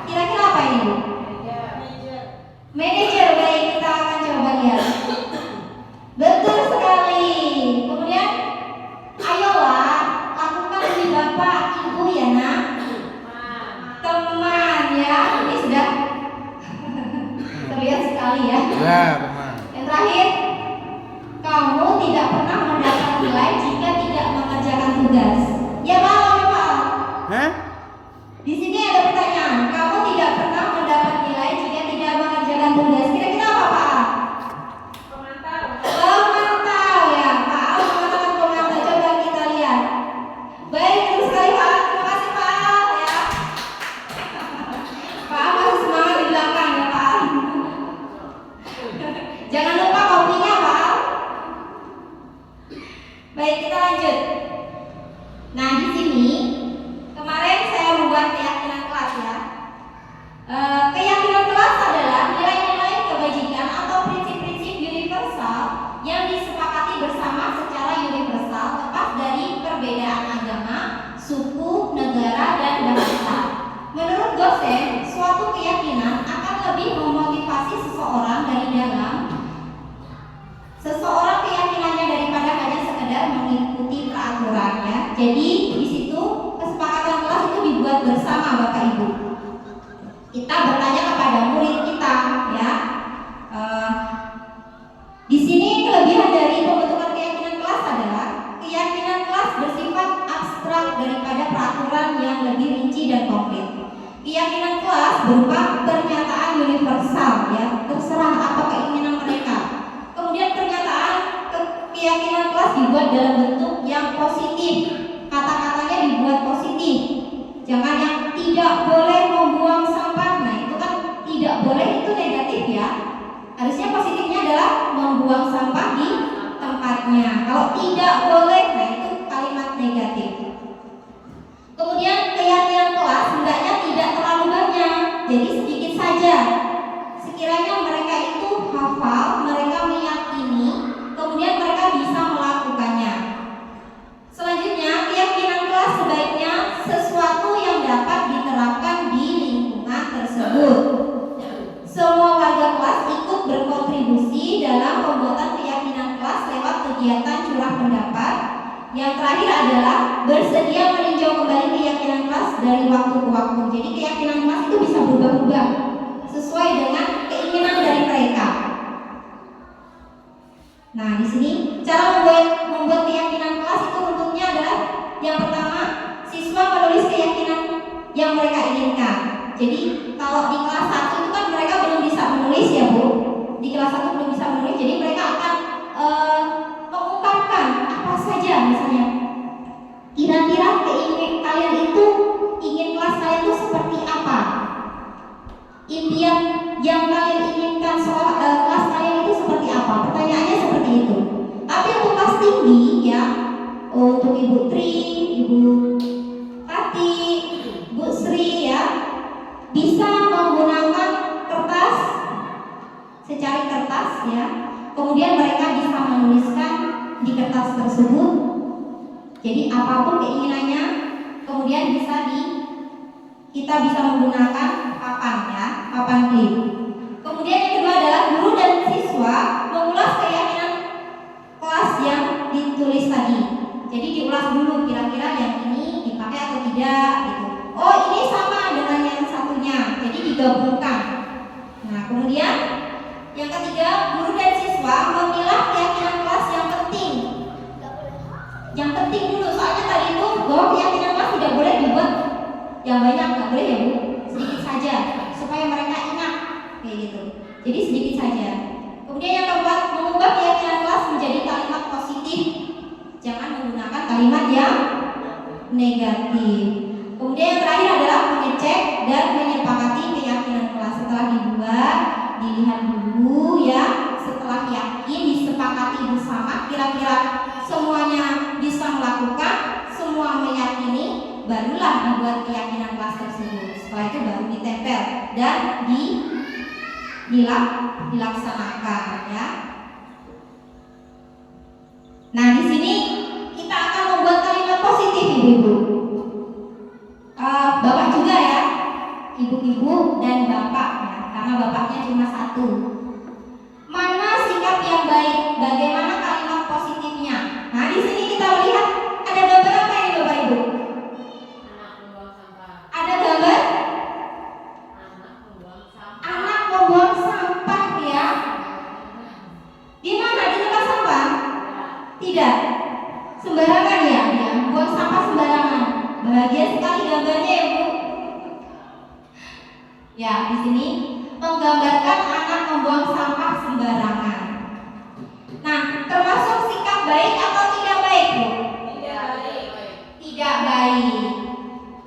kira-kira apa ini Bu? Manajer. Baik, kita akan coba lihat. Betul sekali. Kemudian, ayolah lakukan demi bapak ibu ya nak. Teman ya, ini sudah terlihat sekali ya. Ya, teman. Yang terakhir, kamu tidak pernah mendapat nilai jika tidak mengerjakan tugas. Ya Pak, ya Pak. Hah? Di sini ada pertanyaan, kamu tidak pernah mendapat nilai jika tidak mengerjakan tugas. Kira-kira apa Pak? Pemantau ya, Pak mengatakan pemantau. Coba kita lihat. Baik, terus sekali Pak. Terima kasih Pak ya. Pak masih semangat di belakang ya Pak. Jangan lupa kopinya Pak. Baik, kita lanjut. Nah, di sini kemarin saya membuat keyakinan kelas ya. Keyakinan kelas adalah nilai-nilai kebajikan atau prinsip-prinsip universal yang disepakati bersama secara universal lepas dari perbedaan agama, suku, negara, dan bahasa. Menurut dosen, suatu keyakinan akan lebih memotivasi seseorang dari dalam keyakinannya daripada hanya sekedar mengikuti peraturan ya. Jadi di situ kesepakatan kelas itu dibuat bersama Bapak Ibu. Kita bertanya kepada murid kita ya, Keyakinan kelas berupa pernyataan universal, ya, terserah apa keinginan mereka. Kemudian keyakinan kelas dibuat dalam bentuk yang positif, kata-katanya dibuat positif. Jangan yang tidak boleh membuang sampah. Nah, itu kan tidak boleh, itu negatif ya. Harusnya positifnya adalah membuang sampah di tempatnya. Kalau tidak boleh, nah itu kalimat negatif. Kemudian keyakinan kelas hendaknya tidak terlalu banyak, jadi sedikit saja. Sekiranya mereka itu hafal, mereka meyakini, kemudian mereka bisa melakukannya. Selanjutnya, keyakinan kelas sebaiknya sesuatu yang dapat diterapkan di lingkungan tersebut. Semua warga kelas ikut berkontribusi dalam pembuatan keyakinan kelas lewat kegiatan curah pendapat. Yang terakhir adalah bersedia meninjau kembali keyakinan kelas dari waktu ke waktu. Jadi keyakinan kelas itu bisa berubah-ubah sesuai dengan keinginan dari mereka. Nah, di sini cara membuat keyakinan kelas itu bentuknya adalah yang pertama, siswa menulis keyakinan yang mereka inginkan. Jadi kalau di kelas 1 itu kan mereka belum bisa menulis ya Bu. Di kelas 1 belum bisa menulis, jadi mereka akan mengungkapkan apa saja misalnya. Kira-kira keinginan kalian itu, ingin kelas kalian itu seperti apa? Impian yang kalian inginkan kelas kalian itu seperti apa? Pertanyaannya seperti itu. Tapi untuk kelas tinggi ya, untuk Ibu Tri, Ibu Tati, Bu Sri ya, bisa menggunakan kertas, secari kertas ya. Kemudian mereka bisa menuliskan di kertas tersebut. Jadi apapun keinginannya, kemudian kita bisa menggunakan papan ya, papan klip. Kemudian yang kedua adalah guru dan siswa mengulas keyakinan kelas yang ditulis tadi. Jadi diulas dulu kira-kira yang ini dipakai atau tidak gitu. Oh, ini sama dengan yang satunya, jadi digabungkan. Nah, kemudian yang ketiga, guru dan siswa memilah keyakinan kelas yang penting. Yang penting dulu, soalnya tadi itu bahwa keyakinan kelas tidak boleh dibuat yang banyak, nggak boleh ya Bu, sedikit saja supaya mereka ingat kayak gitu. Jadi sedikit saja. Kemudian yang keempat, mengubah keyakinan kelas menjadi kalimat positif. Jangan menggunakan kalimat yang negatif. Kemudian yang terakhir adalah mengecek dan menyepakati keyakinan kelas. Setelah dibuat, dilihat dulu ya. Setelah yakin, disepakati bersama, kira-kira semuanya bisa melakukan, semua meyakini, barulah dibuat keyakinan kelas tersebut. Setelah itu baru ditempel dan dilaksanakan ya. Nah, di sini kita akan membuat kalimat positif ibu-ibu. Bapak juga ya, ibu-ibu dan bapak ya, karena bapaknya cuma satu. Mana sikap yang baik? Bagaimana kalimat positifnya? Nah, di sini kita lihat ada gambar apa ini Bapak Ibu? Ada gambar anak membuang sampah ya. Di mana? Di tempat sampah? Tidak. Sembarangan ya, buang sampah sembarangan. Bahagia sekali gambarnya ya Bu. Ya, di sini menggambarkan anak membuang sampah sembarangan. Nah, termasuk sikap baik atau tidak baik Bu? Tidak baik. Tidak baik.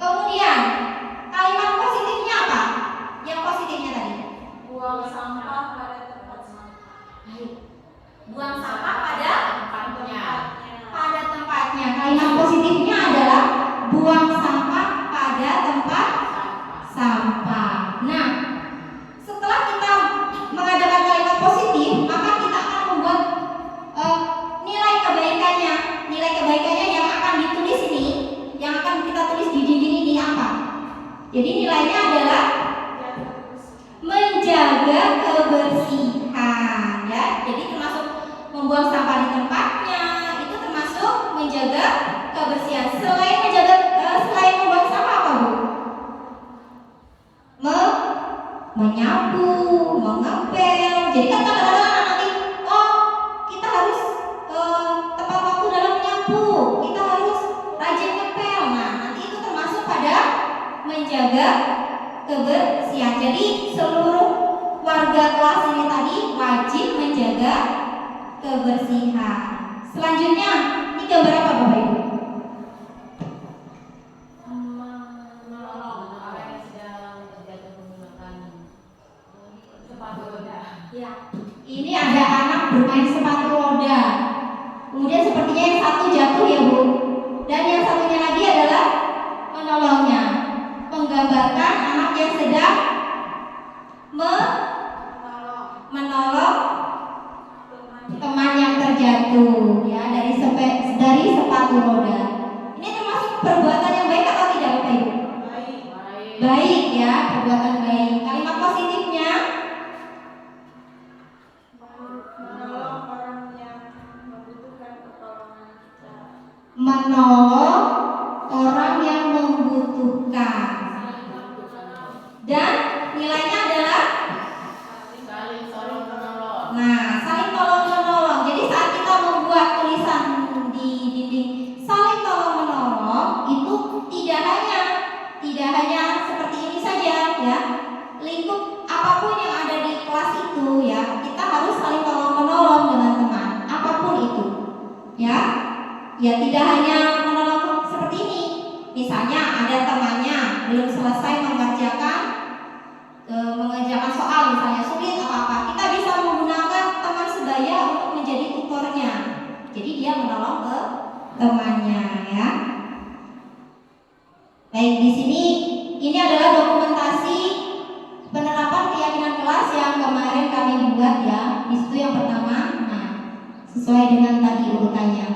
Kemudian kalimat positifnya apa? Yang positifnya tadi? Buang sampah pada tempat sampah. Baik. Buang sampah pada Tempatnya. Kalimat positifnya adalah buang sampah pada tempat sampah. Nah, setelah kita mengadakan kalimat positif, maka kita akan membuat nilai kebaikannya. Nilai kebaikannya yang akan ditulis ini, yang akan kita tulis di dinding ini apa? Jadi nilainya adalah menjaga kebersihan ya. Jadi termasuk membuang sampah di tempatnya, itu termasuk menjaga kebersihan. Selain membuang sampah apa Bu? Menyapu, mengepel. Jadi kan kadang-kadang nanti kita harus tepat waktu dalam menyapu, kita harus rajin ngepel. Nah, nanti itu termasuk pada menjaga kebersihan. Jadi seluruh warga kelas ini tadi wajib menjaga kebersihan. Selanjutnya, ini gambar apa Bapak Ibu? Menolong orang yang sedang terjatuh menggunakan sepatu roda. Ya. Ini ada anak bermain sepatu roda. Kemudian sepertinya yang satu jatuh ya Bu. Dan yang satunya lagi adalah menolongnya. Menggambarkan anak yang sedang menolong teman yang terjatuh ya dari sepatu roda. Ini termasuk perbuatan yang baik atau tidak Bapak Ibu? Baik ya, perbuatan baik. Kalimat positifnya Menolong orang yang membutuhkan pertolongan kita. menolong orang yang membutuhkan. Dan nilainya adalah Saling tolong menolong. nah, saling tolong menolong. Jadi saat kita membuat tulisan di dinding saling tolong menolong itu tidak hanya seperti ini saja ya. Lingkup apapun yang ada di kelas itu ya, kita harus saling tolong menolong dengan teman, apapun itu. Ya. Ya tidak hanya menolong seperti ini. Misalnya ada temannya belum selesai mengerjakan soal misalnya sulit atau apa, kita bisa menggunakan teman sebaya untuk menjadi tutornya. Jadi dia menolong ke temannya ya. Baik, di sini ini adalah dokumentasi penerapan keyakinan kelas yang kemarin kami buat ya. Di situ yang pertama, nah sesuai dengan tadi urutannya.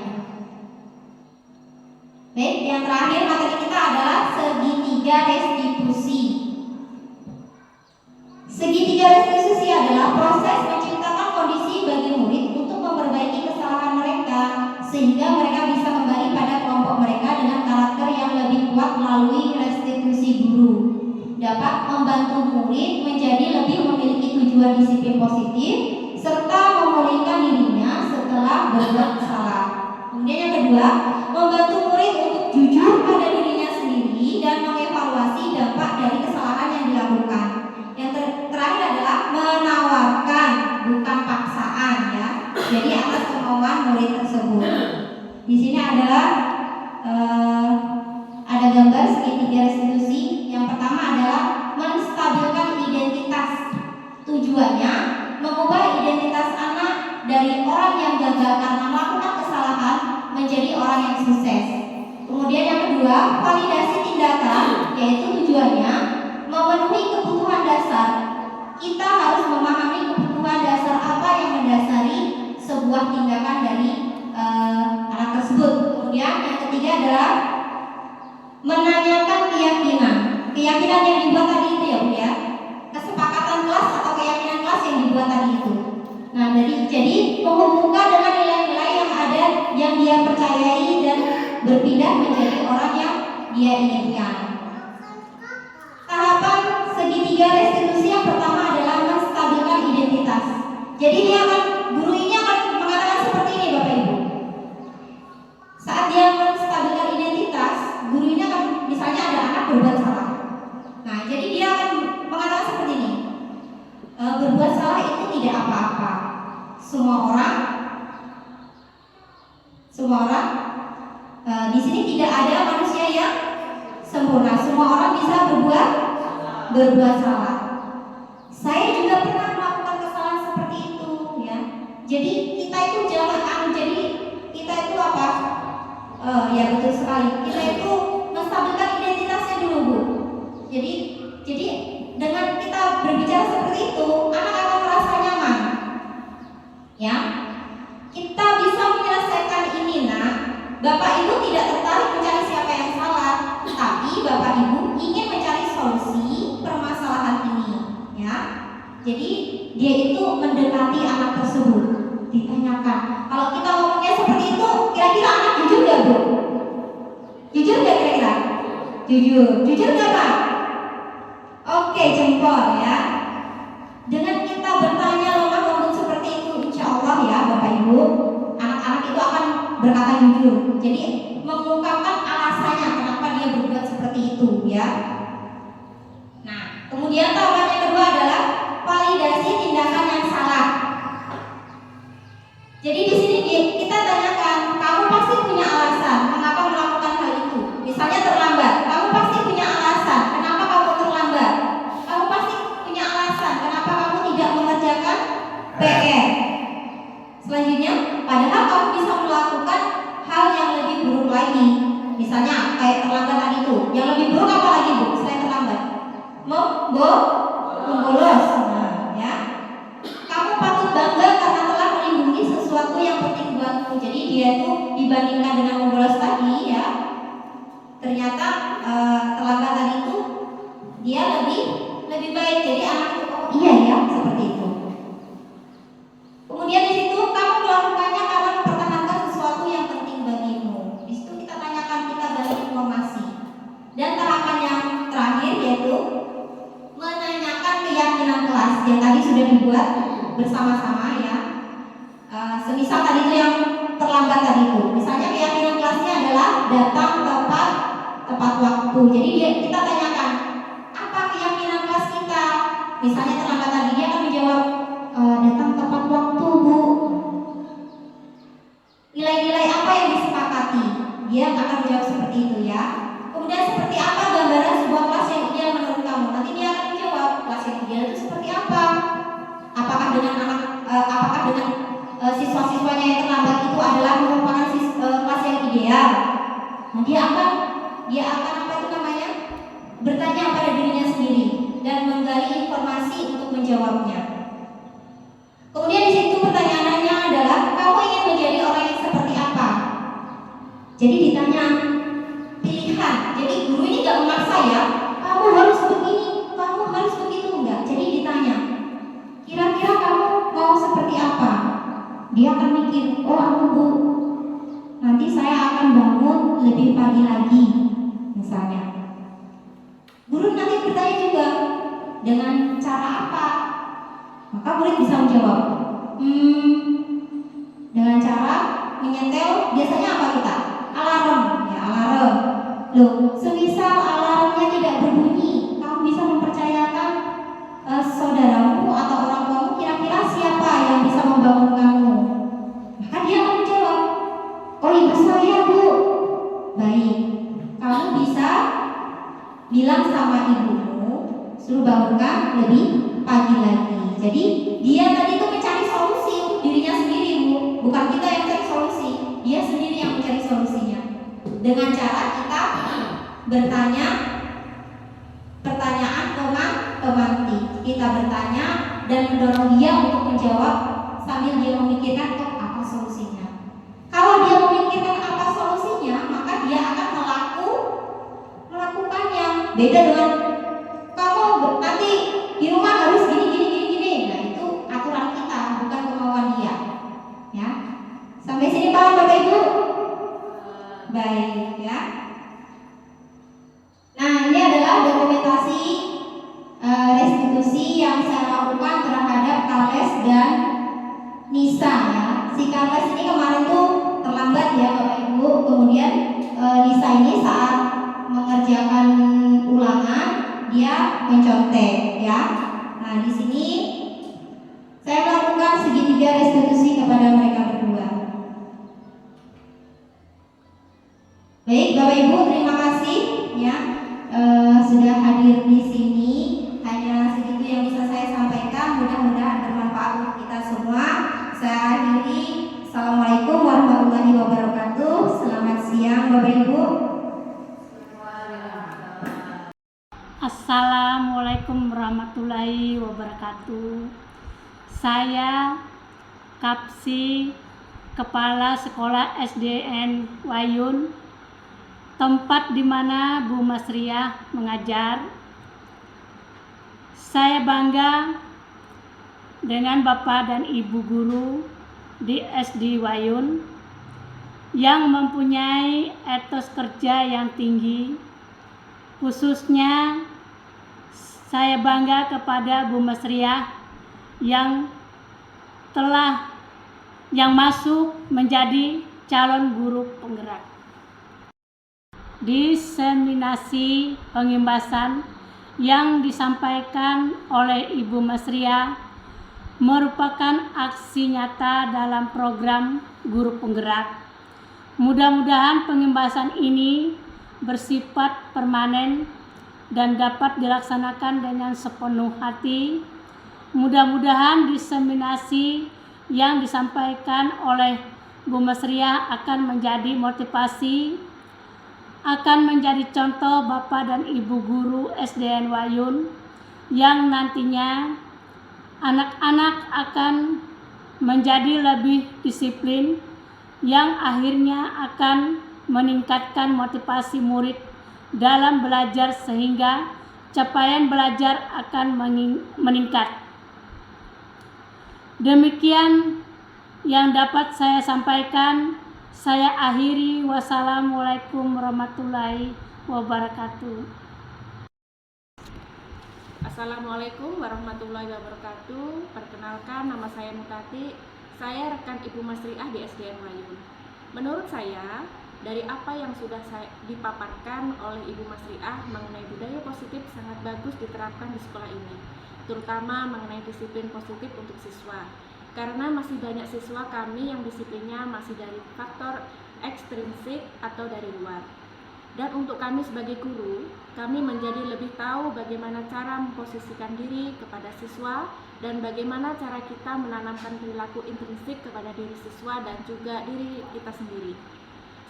Baik, yang terakhir materi kita adalah segitiga restitusi. Segitiga restitusi adalah proses menciptakan kondisi bagi murid untuk memperbaiki kesalahan mereka sehingga mereka bisa kembali pada kelompok mereka dengan karakter yang lebih kuat melalui restitusi guru. Dapat membantu murid menjadi lebih memiliki tujuan disiplin positif serta memulihkan dirinya setelah berbuat salah. Kemudian yang kedua, membantu murid untuk jujur pada dirinya sendiri dan mengevaluasi dampak dari kesalahan yang dilakukan. Yang terakhir adalah menawarkan, bukan paksaan ya. Jadi atas kemauan murid tersebut. Di sini adalah ada gambar segitiga restitusi. Yang pertama adalah menstabilkan identitas. Tujuannya mengubah identitas anak dari orang yang gagal karena melakukan kesalahan menjadi orang yang sukses. Kemudian yang kedua, validasi tindakan, yaitu tujuannya memenuhi kebutuhan dasar. Kita harus memahami kebutuhan dasar apa yang mendasari sebuah tindakan dari anak tersebut. Kemudian yang ketiga adalah menanyakan keyakinan. Keyakinan yang dibuat tadi itu ya Bu ya. Kesepakatan kelas atau keyakinan kelas yang dibuat tadi itu. Nah, jadi menghubungkan dengan nilai-nilai yang ada yang dia percayai dan berpindah menjadi orang yang dia inginkan. Tahapan segitiga restitusi yang pertama adalah menstabilkan identitas. Jadi guru ini akan mengatakan seperti ini Bapak Ibu. Saat dia menstabilkan identitas, guru ini akan misalnya ada anak berbuat salah. Nah, jadi dia akan mengatakan seperti ini. Berbuat salah itu tidak apa-apa. Semua orang di sini tidak ada manusia yang sempurna. Semua orang bisa berbuat salah. Saya juga pernah melakukan kesalahan seperti itu ya. Jadi kita itu apa? Ya betul sekali. Kita itu menstabilkan identitasnya dulu Bu. Jadi dengan kita berbicara seperti itu, anak akan merasa nyaman. Ya. Kita bisa menyelesaikan ini nak. Bapak Ibu tidak tertarik mencari siapa yang salah, tapi Bapak Ibu ingin mencari solusi permasalahan ini, ya. Jadi dia itu mendekati anak tersebut, ditanyakan. Kalau kita ngomongnya seperti itu, kira-kira anak jujur gak Bu? Jujur gak kira-kira? Jujur gak Pak? Oke, jempol ya. Dengan kita bertanya lemah lembut seperti itu, insya Allah ya Bapak Ibu, anak-anak itu akan berkata jujur. Jadi mengungkapkan alasannya kenapa dia berbuat seperti itu ya. Nah, Kemudian tahapan yang kedua adalah validasi tindakan yang salah. Jadi di sini kita tanyakan, kamu pasti punya alasan mengapa melakukan hal itu. Misalnya terlambat, kamu pasti punya alasan kenapa kamu terlambat. Kamu pasti punya alasan kenapa kamu tidak mengerjakan PR. Selanjutnya, padahal kamu bisa melakukan hal yang lebih buruk lagi. Misalnya kayak terlambat tadi itu. Yang lebih buruk apa lagi, Bu? Selain terlambat? Membolos. Nah, ya. Kamu patut bangga karena telah melindungi sesuatu yang penting buatmu. Jadi dia itu dibandingkan dengan membolos tadi, ya. Ternyata terlambat tadi itu dia lebih baik. Jadi anak itu iya ya, seperti itu. Kemudian di situ kamu melakukannya karena mempertahankan sesuatu yang penting bagimu. Di situ kita tanyakan, kita gali informasi. Dan tahapan yang terakhir yaitu menanyakan keyakinan kelas yang tadi sudah dibuat bersama-sama, ya. Semisal tadi itu yang terlambat tadi itu. Misalnya keyakinan kelasnya adalah datang tepat waktu. Jadi kita tanyakan, apa keyakinan kelas kita? Misalnya terlambat tadi, dia akan menjawab datang tepat waktu, Bu. Nilai-nilai apa yang disepakati? Dia akan menjawab seperti itu, ya. Kemudian seperti apa gambaran sebuah kelas yang ideal menurut kamu? Nanti dia akan menjawab kelas yang ideal itu seperti apa? Apakah dengan siswa-siswanya yang terlambat itu adalah merupakan kelas yang ideal? Nah, dia akan bertanya pada dirinya sendiri dan menggali informasi untuk menjawabnya. Kemudian di situ pertanyaannya adalah, kamu ingin menjadi orang yang seperti apa? Jadi ditanya pilihan. Jadi guru ini nggak memaksa, ya. Kamu harus begini, kamu harus begitu, enggak. Jadi ditanya, kira-kira kamu mau seperti apa? Dia akan mikir, oh aku, Bu, nanti saya akan bangun lebih pagi lagi, misalnya. Guru nanti bertanya juga, dengan cara apa? Maka murid bisa menjawab, dengan cara menyetel. Biasanya apa kita? Alarm, ya, alarm. Loh, semisal alarmnya tidak berbunyi, kamu bisa mempercayakan saudaramu atau orang tuamu, kira-kira siapa yang bisa membangun kamu? Maka dia akan menjawab, oh ibu saya, Bu. Baik, kamu bisa bilang sama ibumu suruh bangunkan lebih pagi lagi. Jadi dia tadi itu mencari solusi untuk dirinya sendiri, Bu. Bukan kita yang cari solusi, dia sendiri yang mencari solusinya. Dengan cara kita bertanya pertanyaan pemantik. Kita bertanya dan mendorong dia untuk menjawab sambil dia memikirkan apa solusinya. Kalau dia memikirkan apa solusinya, maka dia akan melakukannya. Beda dengan kamu nanti di rumah harus gini. Nah, itu aturan kita, bukan kemauan dia. Ya. Sampai sini paham, Bapak Ibu? Baik, ya. Nah, ini adalah dokumentasi restitusi yang saya lakukan terhadap Kales dan Nisa, ya. Si Kales ini kemarin tuh terlambat, ya, Bapak Ibu. Kemudian Nisa ini saat mengerjakan ulangan dia mencontek, ya. Nah, di sini saya melakukan segitiga restitusi kepada mereka berdua. Baik, Bapak Ibu, terima kasih, ya, sudah hadir di sini. Hanya segitu yang bisa saya sampaikan. Mudah-mudahan bermanfaat untuk kita semua. Saya akhiri. Assalamualaikum warahmatullahi wabarakatuh. Selamat siang, Bapak Ibu. Assalamualaikum warahmatullahi wabarakatuh. Saya Kapsi, Kepala Sekolah SDN Wayun, tempat di mana Bu Masriah mengajar. Saya bangga dengan Bapak dan Ibu guru di SD Wayun yang mempunyai etos kerja yang tinggi. Khususnya saya bangga kepada Bu Masriah yang masuk menjadi calon guru penggerak. Diseminasi pengimbasan yang disampaikan oleh Ibu Masriah merupakan aksi nyata dalam program Guru Penggerak. Mudah-mudahan pembahasan ini bersifat permanen dan dapat dilaksanakan dengan sepenuh hati. Mudah-mudahan diseminasi yang disampaikan oleh Bu Masriah akan menjadi motivasi, akan menjadi contoh Bapak dan Ibu guru SDN Wayun yang nantinya anak-anak akan menjadi lebih disiplin, yang akhirnya akan meningkatkan motivasi murid dalam belajar sehingga capaian belajar akan meningkat. Demikian yang dapat saya sampaikan. Saya akhiri. Wassalamualaikum warahmatullahi wabarakatuh. Assalamualaikum warahmatullahi wabarakatuh. Perkenalkan, nama saya Mutati. Saya rekan Ibu Masriah di SDN Wayun. Menurut saya, dari apa yang sudah dipaparkan oleh Ibu Masriah mengenai budaya positif sangat bagus diterapkan di sekolah ini, terutama mengenai disiplin positif untuk siswa. Karena masih banyak siswa kami yang disiplinnya masih dari faktor ekstrinsik atau dari luar. Dan untuk kami sebagai guru, kami menjadi lebih tahu bagaimana cara memposisikan diri kepada siswa dan bagaimana cara kita menanamkan perilaku intrinsik kepada diri siswa dan juga diri kita sendiri.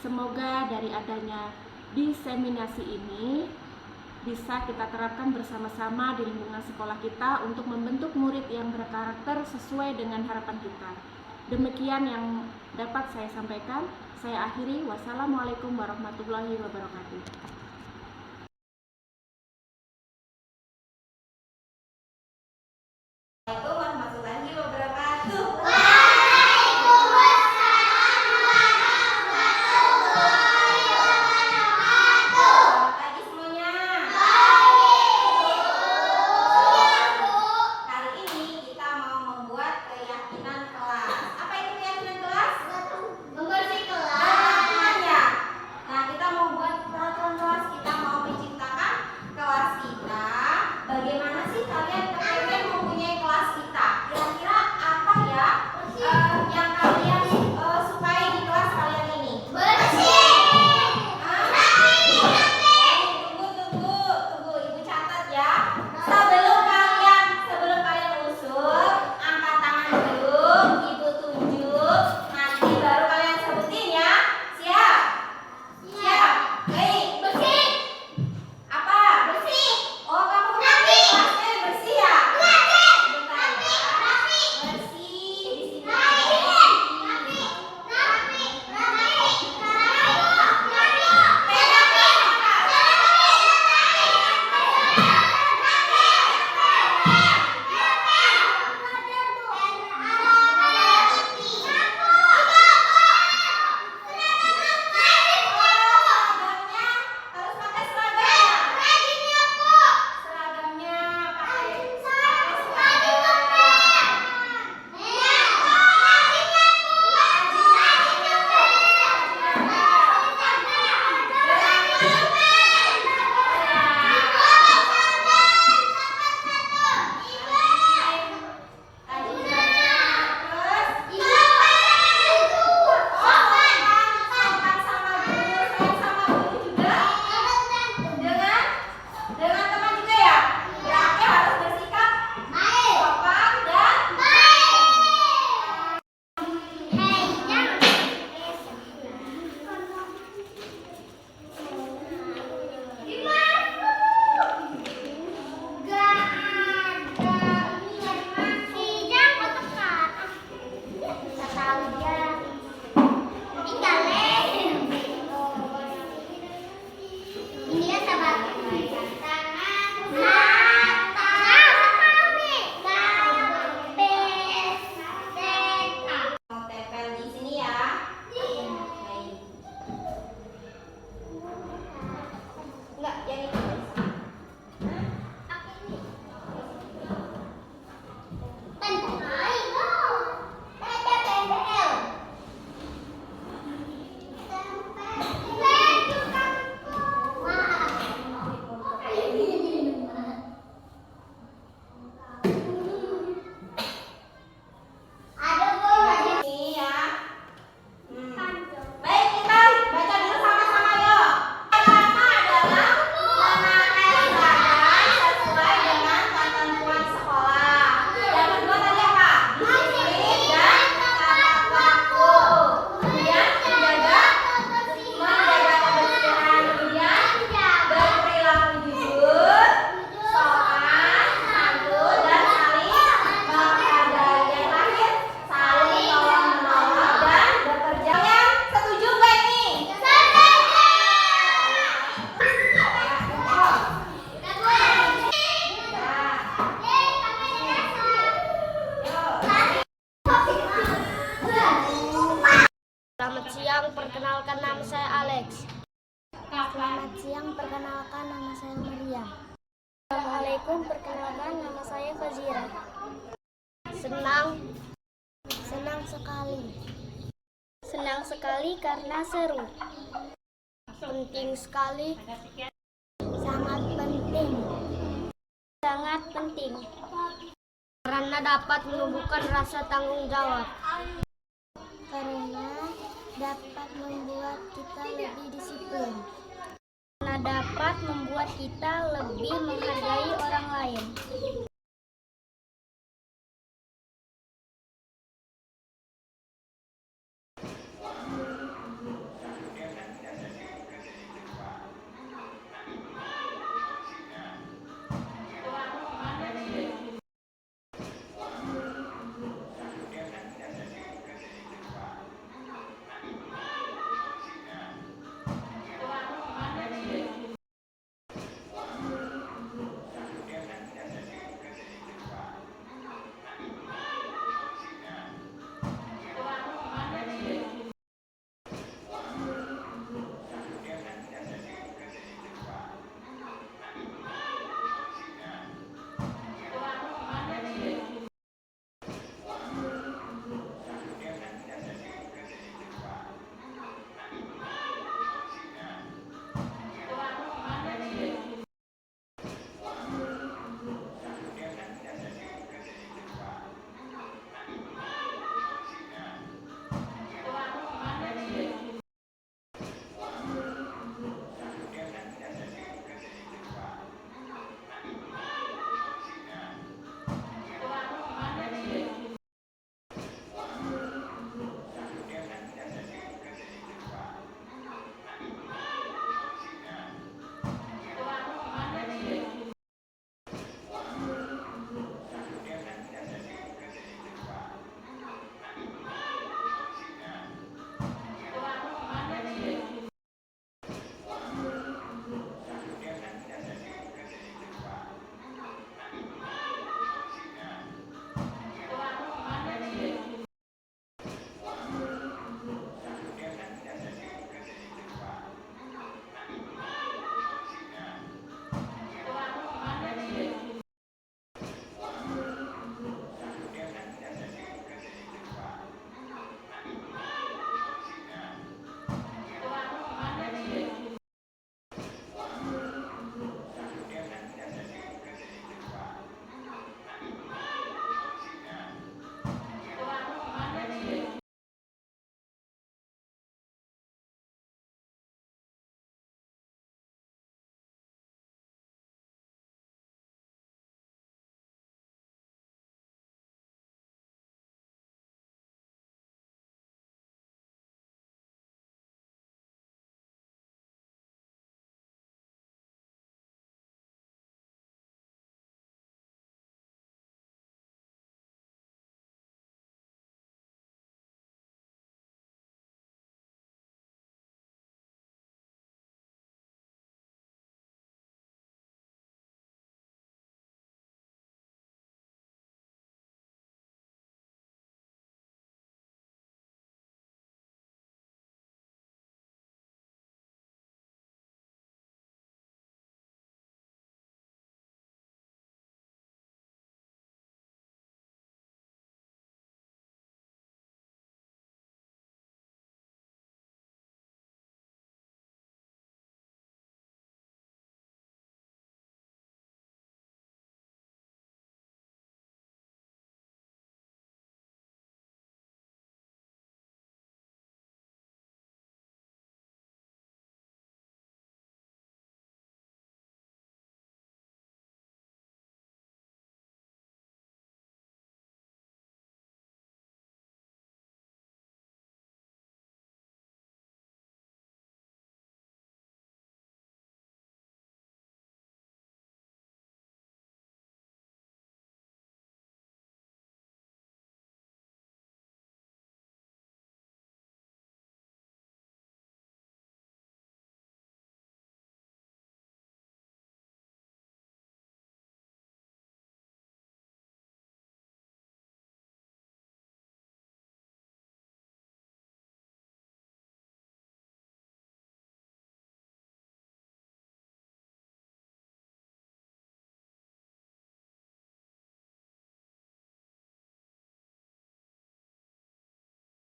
Semoga dari adanya diseminasi ini bisa kita terapkan bersama-sama di lingkungan sekolah kita untuk membentuk murid yang berkarakter sesuai dengan harapan kita. Demikian yang dapat saya sampaikan. Saya akhiri. Wassalamualaikum warahmatullahi wabarakatuh. Assalamualaikum warahmatullahi wabarakatuh. Selamat pagi semuanya. Kali ini kita mau membuat keyakinan kelas. Apa itu keyakinan kelas? Membersih kelas. Ya. Nah, kita mau buat peraturan kelas siang, perkenalkan nama saya Maria. Assalamualaikum, perkenalkan nama saya Fazira. Senang sekali. Senang sekali karena seru. Penting sekali. Sangat penting. Sangat penting. Karena dapat menumbuhkan rasa tanggung jawab. Karena dapat membuat kita lebih disiplin. Karena dapat membuat kita lebih menghargai orang lain.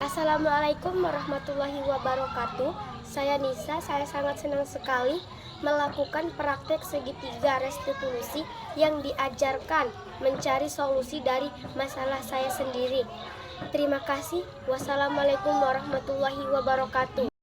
Assalamualaikum warahmatullahi wabarakatuh. Saya Nisa, saya sangat senang sekali melakukan praktek segitiga restitusi yang diajarkan mencari solusi dari masalah saya sendiri. Terima kasih. Wassalamualaikum warahmatullahi wabarakatuh.